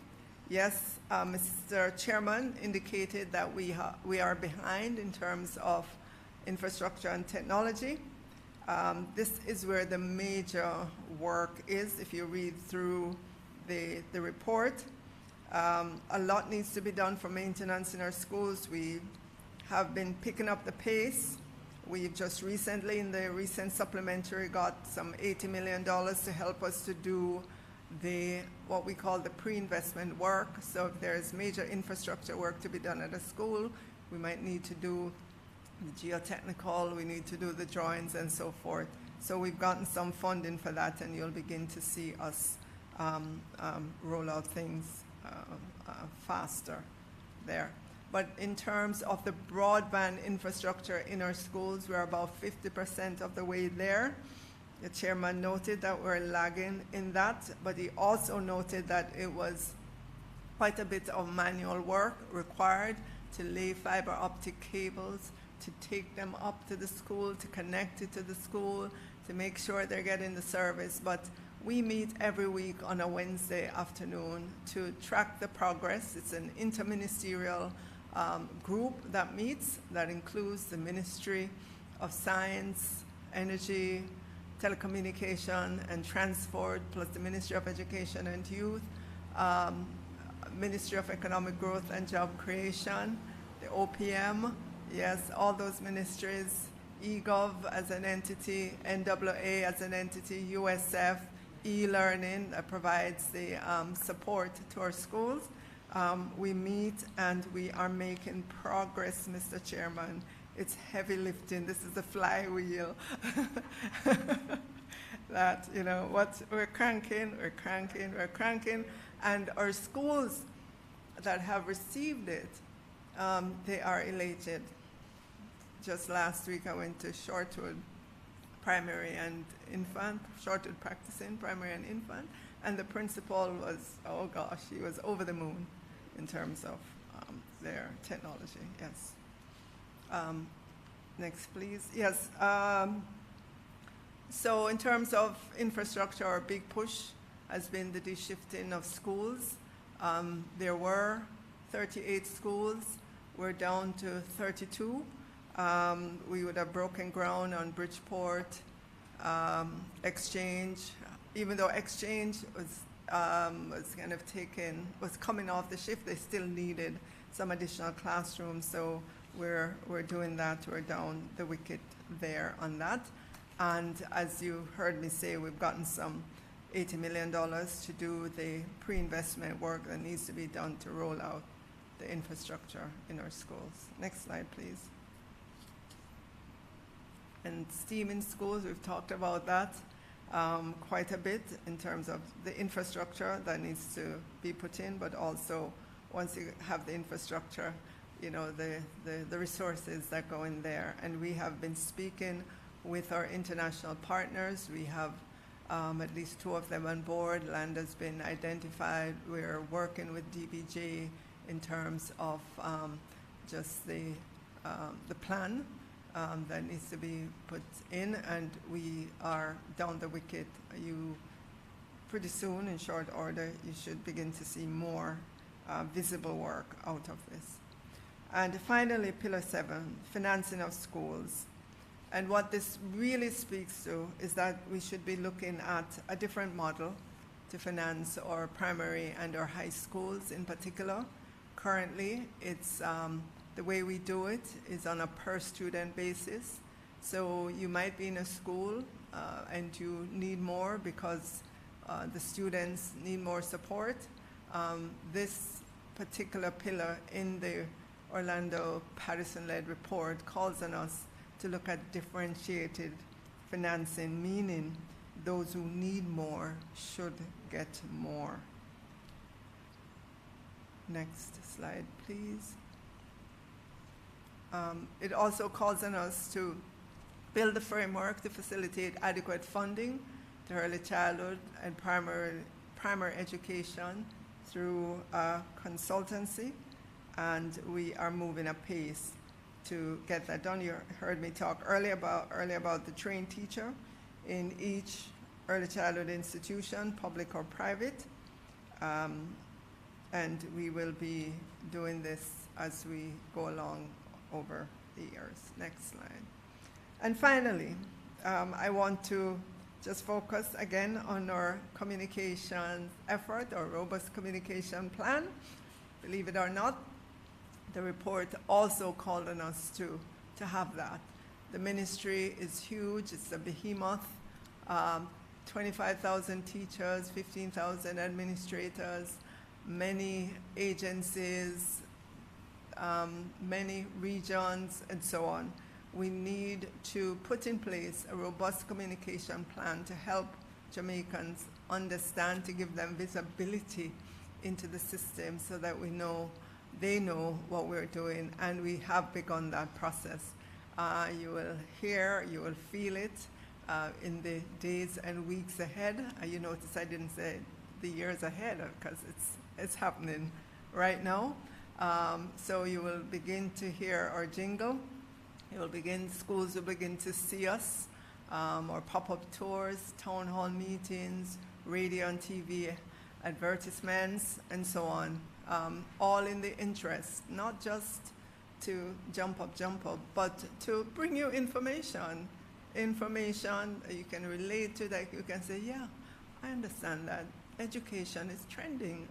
Yes, Mr. Chairman indicated that we are behind in terms of infrastructure and technology. This is where the major work is. If you read through the report, a lot needs to be done for maintenance in our schools. We have been picking up the pace. We've just recently, in the recent supplementary, got some $80 million to help us to do what we call the pre-investment work. So if there's major infrastructure work to be done at a school, we might need to do the geotechnical, we need to do the drawings and so forth. So we've gotten some funding for that, and you'll begin to see us roll out things faster there. But in terms of the broadband infrastructure in our schools, we're about 50% of the way there. The chairman noted that we're lagging in that, but he also noted that it was quite a bit of manual work required to lay fiber optic cables, to take them up to the school, to connect it to the school, to make sure they're getting the service. But we meet every week on a Wednesday afternoon to track the progress. It's an interministerial group that meets, that includes the Ministry of Science, Energy, Telecommunication and Transport, plus the Ministry of Education and Youth, Ministry of Economic Growth and Job Creation, the OPM, yes, all those ministries, eGov as an entity, NAA as an entity, USF, e-learning that provides the support to our schools. We meet and we are making progress, Mr. Chairman. It's heavy lifting. This is the flywheel. That, you know, we're cranking, and our schools that have received it, they are elated. Just last week I went to Shortwood Primary and Infant, Shortwood Practicing Primary and Infant, and the principal was, oh gosh, he was over the moon in terms of their technology, yes. Next, please. Yes. So in terms of infrastructure, our big push has been the de-shifting of schools. There were 38 schools. We're down to 32. We would have broken ground on Bridgeport, Exchange. Even though Exchange was kind of was coming off the shift, they still needed some additional classrooms. So we're doing that. We're down the wicket there on that. And as you heard me say, we've gotten some $80 million to do the pre-investment work that needs to be done to roll out the infrastructure in our schools. Next slide, please. And STEAM in schools, we've talked about that quite a bit in terms of the infrastructure that needs to be put in, but also once you have the infrastructure, you know, the resources that go in there. And we have been speaking with our international partners. We have at least 2 of them on board. Land has been identified. We're working with DBJ in terms of just the plan that needs to be put in, and we are down the wicket. Pretty soon, in short order, you should begin to see more visible work out of this. And finally, Pillar 7, financing of schools. And what this really speaks to is that we should be looking at a different model to finance our primary and our high schools in particular. Currently, it's the way we do it is on a per student basis. So you might be in a school and you need more because the students need more support. This particular pillar in the Orlando Patterson-led report calls on us to look at differentiated financing, meaning those who need more should get more. Next slide, please. It also calls on us to build a framework to facilitate adequate funding to early childhood and primary education through consultancy, and we are moving apace to get that done. You heard me talk earlier about the trained teacher in each early childhood institution, public or private, and we will be doing this as we go along over the years. Next slide. And finally, I want to just focus again on our communication effort, our robust communication plan. Believe it or not, the report also called on us to have that. The ministry is huge, it's a behemoth, 25,000 teachers, 15,000 administrators, many agencies, many regions, and so on. We need to put in place a robust communication plan to help Jamaicans understand, to give them visibility into the system so that they know what we're doing, and we have begun that process. You will hear, you will feel it in the days and weeks ahead. You notice I didn't say the years ahead because it's happening right now. So you will begin to hear our jingle. Schools will begin to see us, our pop-up tours, town hall meetings, radio and TV advertisements, and so on. All in the interest, not just to jump up, but to bring you information you can relate to, that you can say, yeah, I understand that. Education is trending.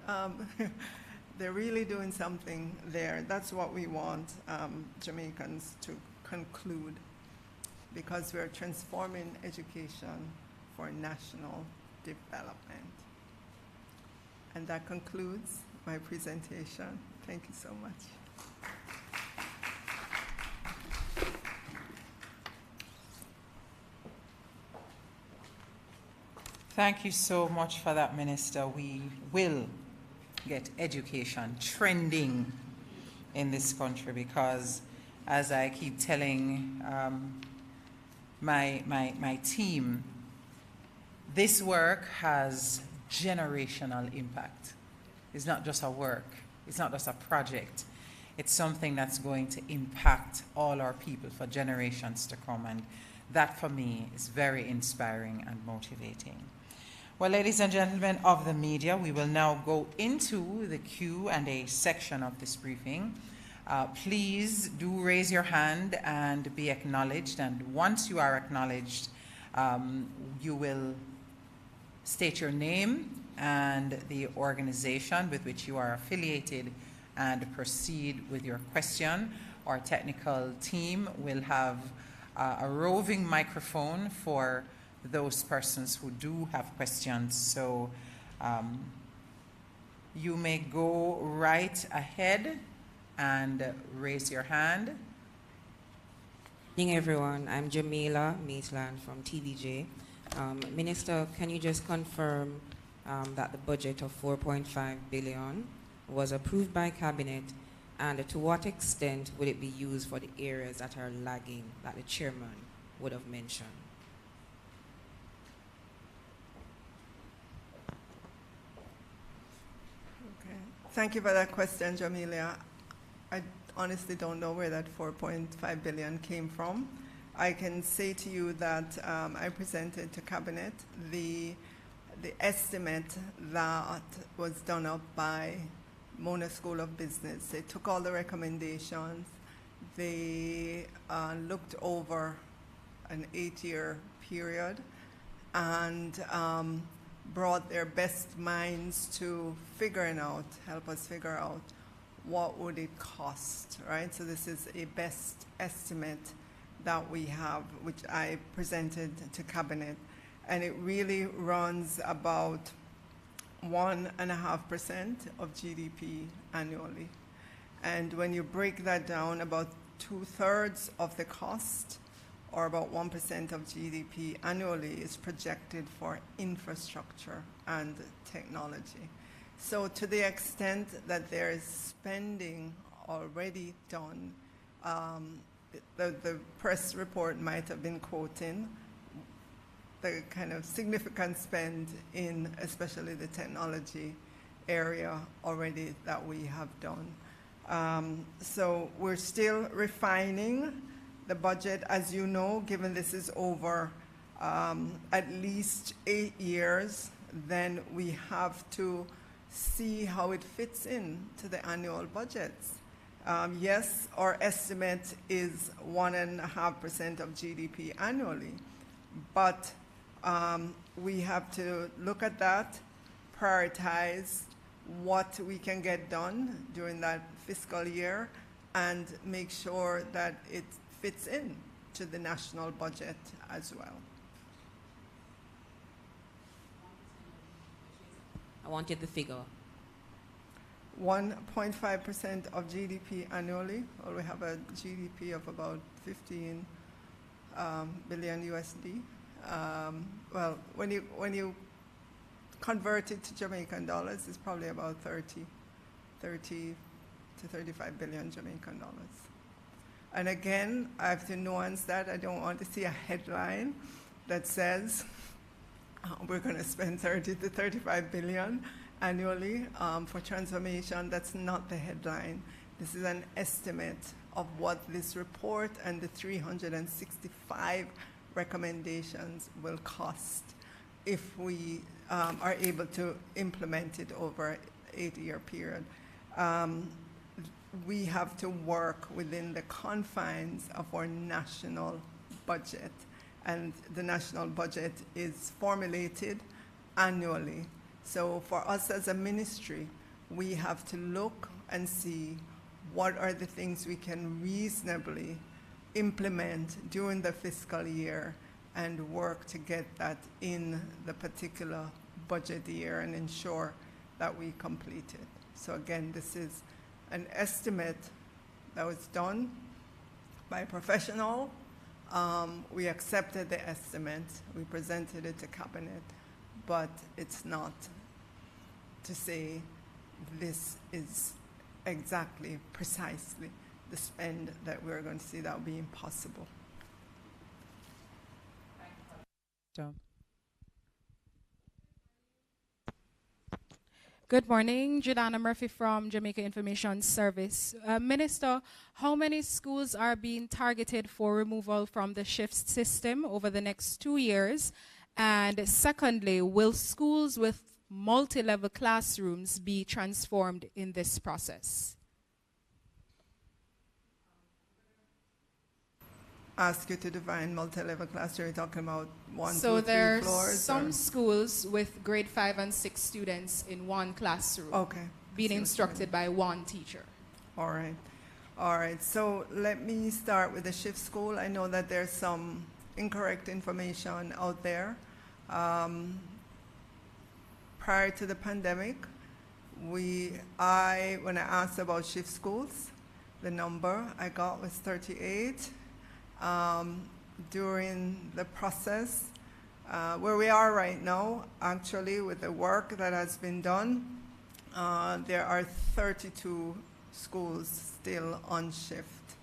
They're really doing something there. That's what we want Jamaicans to conclude. because we're transforming education for national development. And that concludes my presentation. Thank you so much. Thank you so much for that, Minister. We will get education trending in this country because, as I keep telling my team, this work has generational impact. It's not just a work. It's not just a project. It's something that's going to impact all our people for generations to come. And that, for me, is very inspiring and motivating. Well, ladies and gentlemen of the media, we will now go into the Q&A section of this briefing. Please do raise your hand and be acknowledged. And once you are acknowledged, you will state your name and the organization with which you are affiliated and proceed with your question. Our technical team will have a roving microphone for those persons who do have questions. So you may go right ahead and raise your hand. Good evening, everyone. I'm Jamaica Maitland from TBJ. Minister, can you just confirm that the budget of 4.5 billion was approved by Cabinet, and to what extent will it be used for the areas that are lagging that the chairman would have mentioned? Okay. Thank you for that question, Jamila. I honestly don't know where that 4.5 billion came from. I can say to you that I presented to Cabinet the estimate that was done up by Mona School of Business. They took all the recommendations. They looked over an 8-year period and brought their best minds to help us figure out what would it cost, right? So this is a best estimate that we have, which I presented to Cabinet. And it really runs about 1.5% of GDP annually. And when you break that down, about 2/3 of the cost, or about 1% of GDP annually, is projected for infrastructure and technology. So to the extent that there is spending already done, the press report might have been quoting the kind of significant spend in especially the technology area already that we have done. So we're still refining the budget, as you know, given this is over at least 8 years, then we have to see how it fits in to the annual budgets. Yes, our estimate is 1.5% of GDP annually, but we have to look at that, prioritize what we can get done during that fiscal year, and make sure that it fits in to the national budget as well. I wanted the figure. 1.5% of GDP annually. Well, we have a GDP of about 15 billion USD. Well, when you convert it to Jamaican dollars, it's probably about 30 to 35 billion Jamaican dollars. And again, I have to nuance that. I don't want to see a headline that says we're going to spend 30 to 35 billion annually for transformation. That's not the headline. This is an estimate of what this report and the 365 recommendations will cost if we are able to implement it over an 8-year period. We have to work within the confines of our national budget, and the national budget is formulated annually. So for us as a ministry, we have to look and see what are the things we can reasonably implement during the fiscal year and work to get that in the particular budget year and ensure that we complete it. So again, this is an estimate that was done by a professional. We accepted the estimate, we presented it to cabinet, but it's not to say this is exactly, precisely the spend that we're going to see. That would be impossible. Good morning, Jordana Murphy from Jamaica Information Service. Minister, how many schools are being targeted for removal from the shift system over the next 2 years? And secondly, will schools with multi-level classrooms be transformed in this process? Ask you to define multi-level classroom. You're talking about one, so 2, 3 there's floors? Some schools with grade 5 and 6 students in one classroom, okay, being instructed by one teacher. All right. All right. So let me start with the shift school. I know that there's some incorrect information out there. Prior to the pandemic, when I asked about shift schools, the number I got was 38. During the process, where we are right now, actually, with the work that has been done, there are 32 schools still on shift.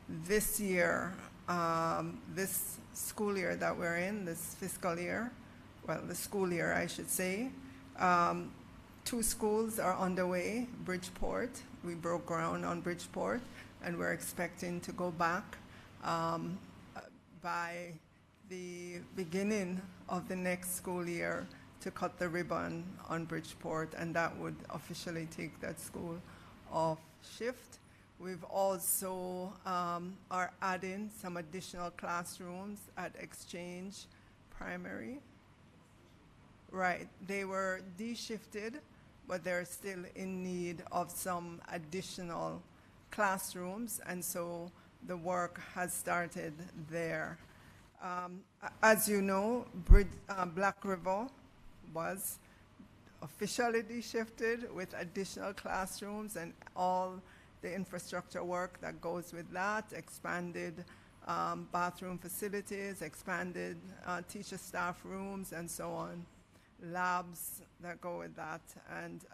This year, this school year that we're in, this fiscal year, well, the school year, I should say, 2 schools are underway. Bridgeport, we broke ground on Bridgeport, and we're expecting to go back by the beginning of the next school year to cut the ribbon on Bridgeport, and that would officially take that school off shift. We've also are adding some additional classrooms at Exchange Primary. Right, they were de-shifted, but they're still in need of some additional classrooms, and so the work has started there. As you know, Black River was officially de-shifted with additional classrooms and all the infrastructure work that goes with that, expanded bathroom facilities, expanded teacher staff rooms, and so on, labs that go with that, and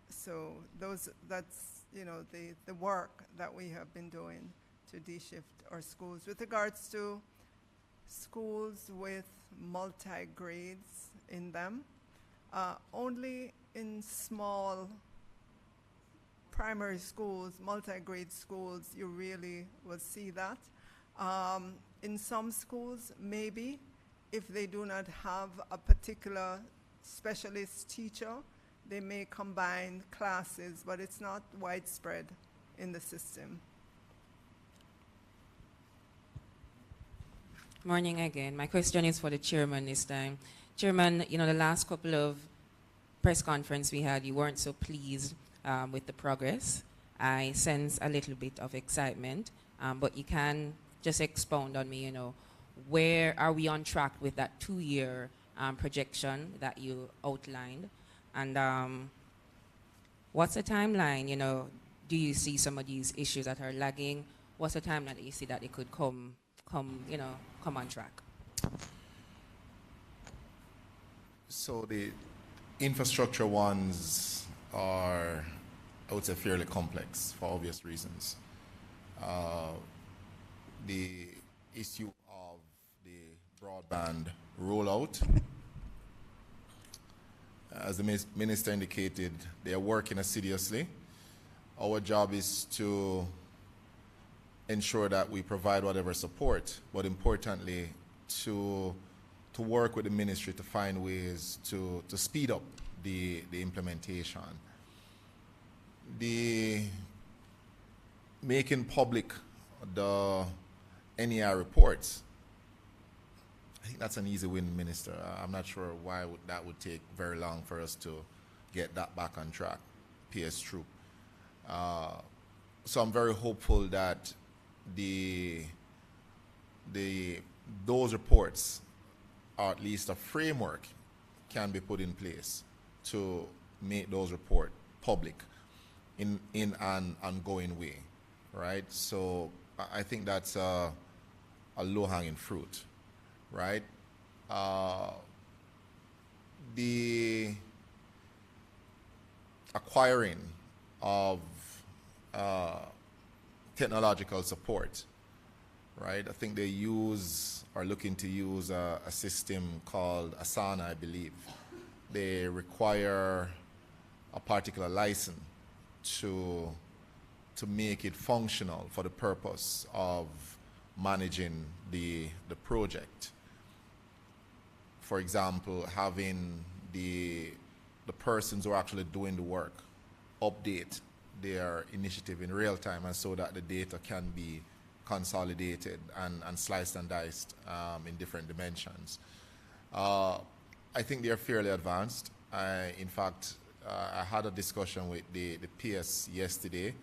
so that's the work that we have been doing to de-shift our schools. With regards to schools with multi-grades in them, only in small primary schools, multi-grade schools, you really will see that. In some schools, maybe, if they do not have a particular specialist teacher, they may combine classes, but it's not widespread in the system. Morning again. My question is for the chairman this time. Chairman, the last couple of press conference we had, you weren't so pleased with the progress. I sense a little bit of excitement, but you can just expound on me, where are we on track with that 2-year projection that you outlined? And what's the timeline? Do you see some of these issues that are lagging? What's the timeline that you see that it could come on track? So the infrastructure ones are, I would say, fairly complex for obvious reasons. The issue of the broadband rollout, as the minister indicated, they are working assiduously. Our job is to ensure that we provide whatever support, but importantly, to work with the ministry to find ways to speed up the implementation. The making public the NER reports, I think that's an easy win, Minister. I'm not sure why that would take very long for us to get that back on track, PS Troop. So I'm very hopeful that those reports, or at least a framework, can be put in place to make those reports public in an ongoing way, right? So I think that's a low-hanging fruit, right? The acquiring of technological support, right? I think they are looking to use a system called Asana, I believe. They require a particular license to make it functional for the purpose of managing the project. For example, having the persons who are actually doing the work update their initiative in real time, and so that the data can be consolidated and sliced and diced in different dimensions. I think they're fairly advanced. In fact, I had a discussion with the PS yesterday,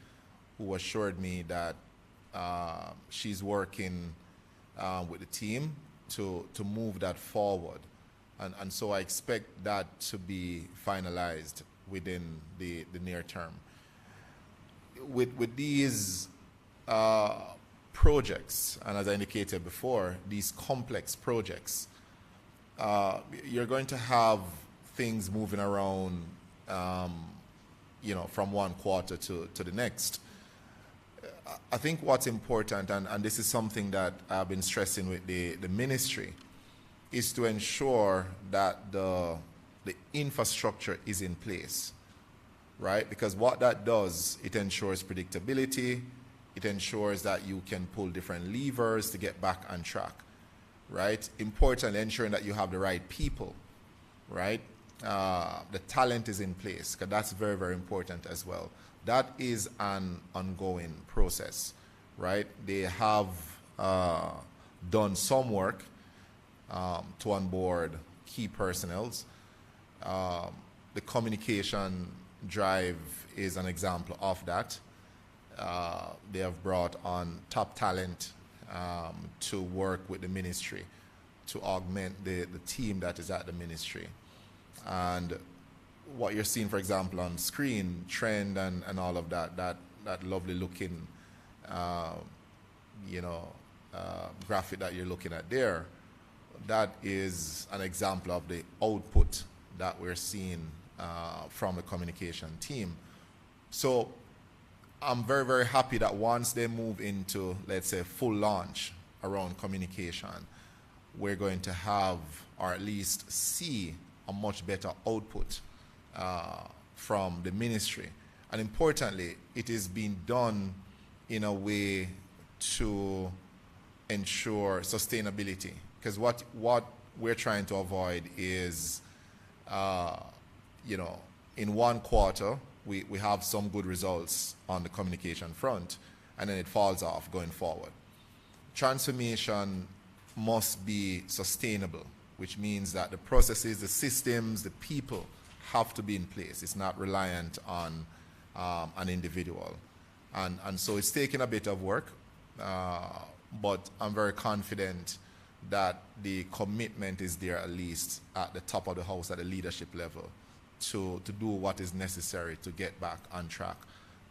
who assured me that she's working with the team to move that forward. And so I expect that to be finalized within the near term. With these projects, and as I indicated before, these complex projects, you're going to have things moving around, from one quarter to the next. I think what's important, and this is something that I've been stressing with the ministry, is to ensure that the infrastructure is in place, right? Because what that does, it ensures predictability, it ensures that you can pull different levers to get back on track, right? Importantly, ensuring that you have the right people, right? The talent is in place, because that's very, very important as well. That is an ongoing process, right? They have done some work to onboard key personnels. The communication drive is an example of that. They have brought on top talent to work with the ministry to augment the team that is at the ministry. And what you're seeing, for example, on screen, trend and all of that lovely looking, graphic that you're looking at there, that is an example of the output that we're seeing from the communication team. So I'm very, very happy that once they move into, let's say, full launch around communication, we're going to have, or at least see, a much better output from the ministry. And importantly, it is being done in a way to ensure sustainability. Because what we're trying to avoid is, in one quarter, we have some good results on the communication front, and then it falls off going forward. Transformation must be sustainable, which means that the processes, the systems, the people have to be in place. It's not reliant on an individual. And so it's taken a bit of work, but I'm very confident that the commitment is there, at least at the top of the house, at the leadership level, to do what is necessary to get back on track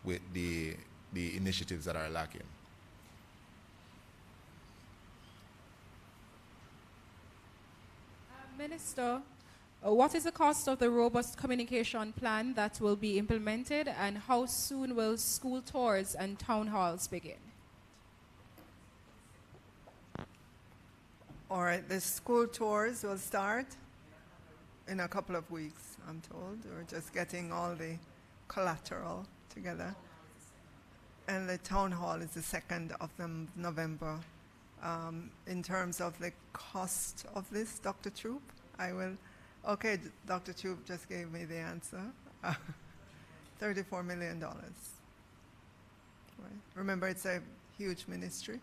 with the initiatives that are lacking. Minister, what is the cost of the robust communication plan that will be implemented, and how soon will school tours and town halls begin? All right, the school tours will start in a couple of weeks, I'm told. We're just getting all the collateral together. And the town hall is the 2nd of November. In terms of the cost of this, Dr. Troop, okay, Dr. Troop just gave me the answer. $34 million. Right. Remember, it's a huge ministry,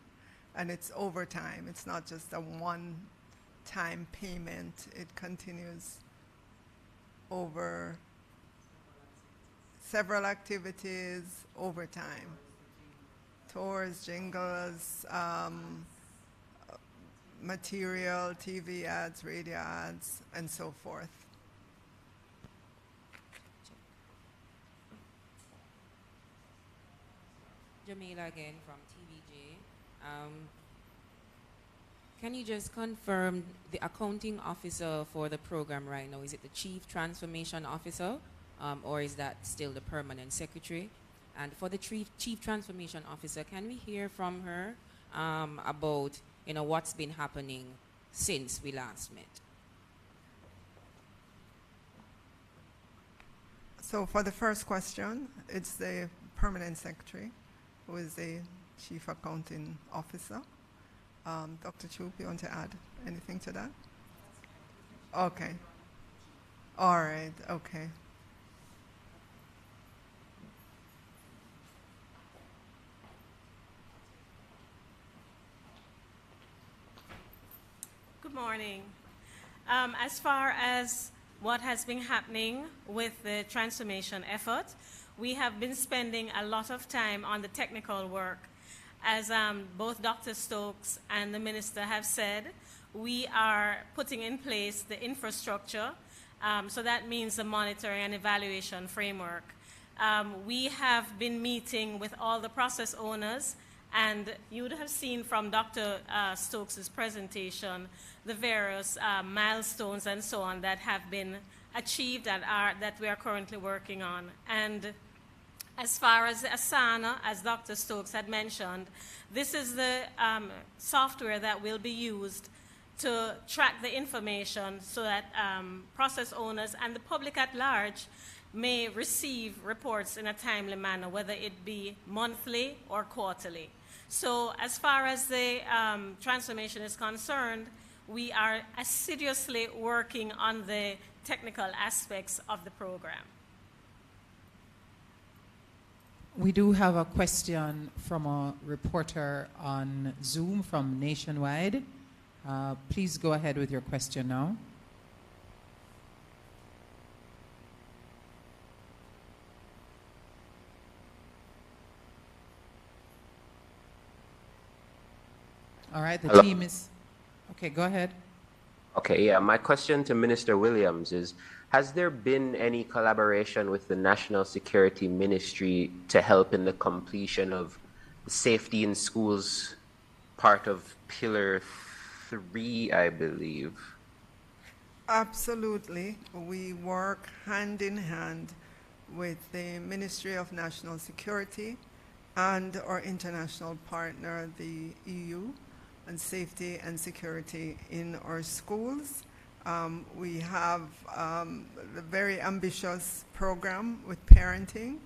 and it's overtime. It's not just a one-time payment. It continues over several activities over time. tours, jingles, material, TV ads, radio ads, and so forth. Jamila again from TVJ. Can you just confirm the accounting officer for the program right now? Is it the Chief Transformation Officer, or is that still the permanent secretary? And for the Chief Transformation Officer, can we hear from her about what's been happening since we last met? So for the first question, it's the permanent secretary who is the Chief Accounting Officer. Dr. Choop, you want to add anything to that? Okay. All right, okay. Good morning. As far as what has been happening with the transformation effort, we have been spending a lot of time on the technical work. As both Dr. Stokes and the Minister have said, we are putting in place the infrastructure, so that means the monitoring and evaluation framework. We have been meeting with all the process owners, and you would have seen from Dr. Stokes' presentation the various milestones and so on that have been achieved and that we are currently working on. And as far as Asana, as Dr. Stokes had mentioned, this is the software that will be used to track the information so that process owners and the public at large may receive reports in a timely manner, whether it be monthly or quarterly. So as far as the transformation is concerned, we are assiduously working on the technical aspects of the program. We do have a question from a reporter on Zoom from Nationwide. Please go ahead with your question now. All right, the team is... Okay, go ahead. Okay, yeah, my question to Minister Williams is, has there been any collaboration with the National Security Ministry to help in the completion of the safety in schools part of Pillar 3, I believe? Absolutely. We work hand in hand with the Ministry of National Security and our international partner, the EU, on safety and security in our schools. We have a very ambitious program with parenting.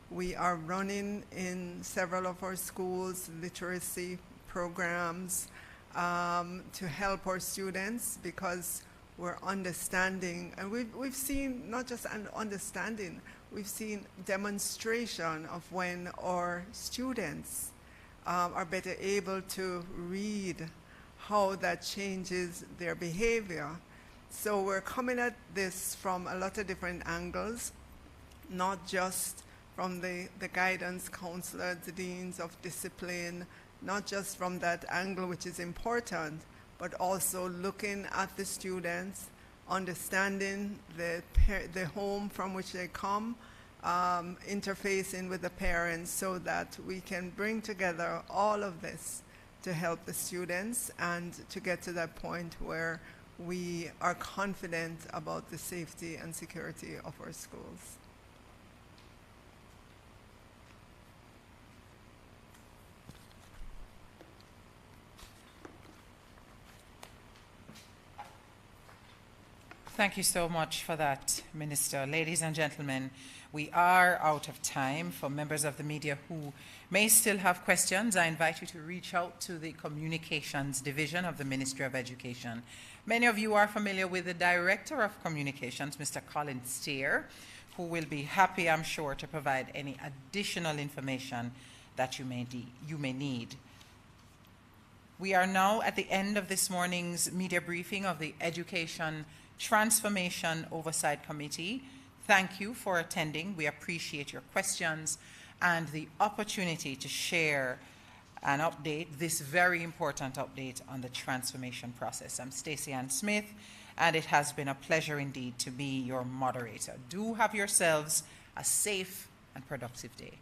We are running in several of our schools literacy programs to help our students, because we're understanding, and we've seen not just an understanding, we've seen demonstration of when our students are better able to read how that changes their behavior. So we're coming at this from a lot of different angles, not just from the guidance counselor, the deans of discipline, not just from that angle, which is important, but also looking at the students, understanding the home from which they come, interfacing with the parents, so that we can bring together all of this to help the students and to get to that point where we are confident about the safety and security of our schools. Thank you so much for that, Minister. Ladies and gentlemen, we are out of time. For members of the media who may still have questions, I invite you to reach out to the Communications Division of the Ministry of Education. Many of you are familiar with the Director of Communications, Mr. Colin Steer, who will be happy, I'm sure, to provide any additional information that you may need. We are now at the end of this morning's media briefing of the Education Transformation Oversight Committee. Thank you for attending. We appreciate your questions and the opportunity to share an update, this very important update on the transformation process. I'm Stacey Ann Smith, and it has been a pleasure indeed to be your moderator. Do have yourselves a safe and productive day.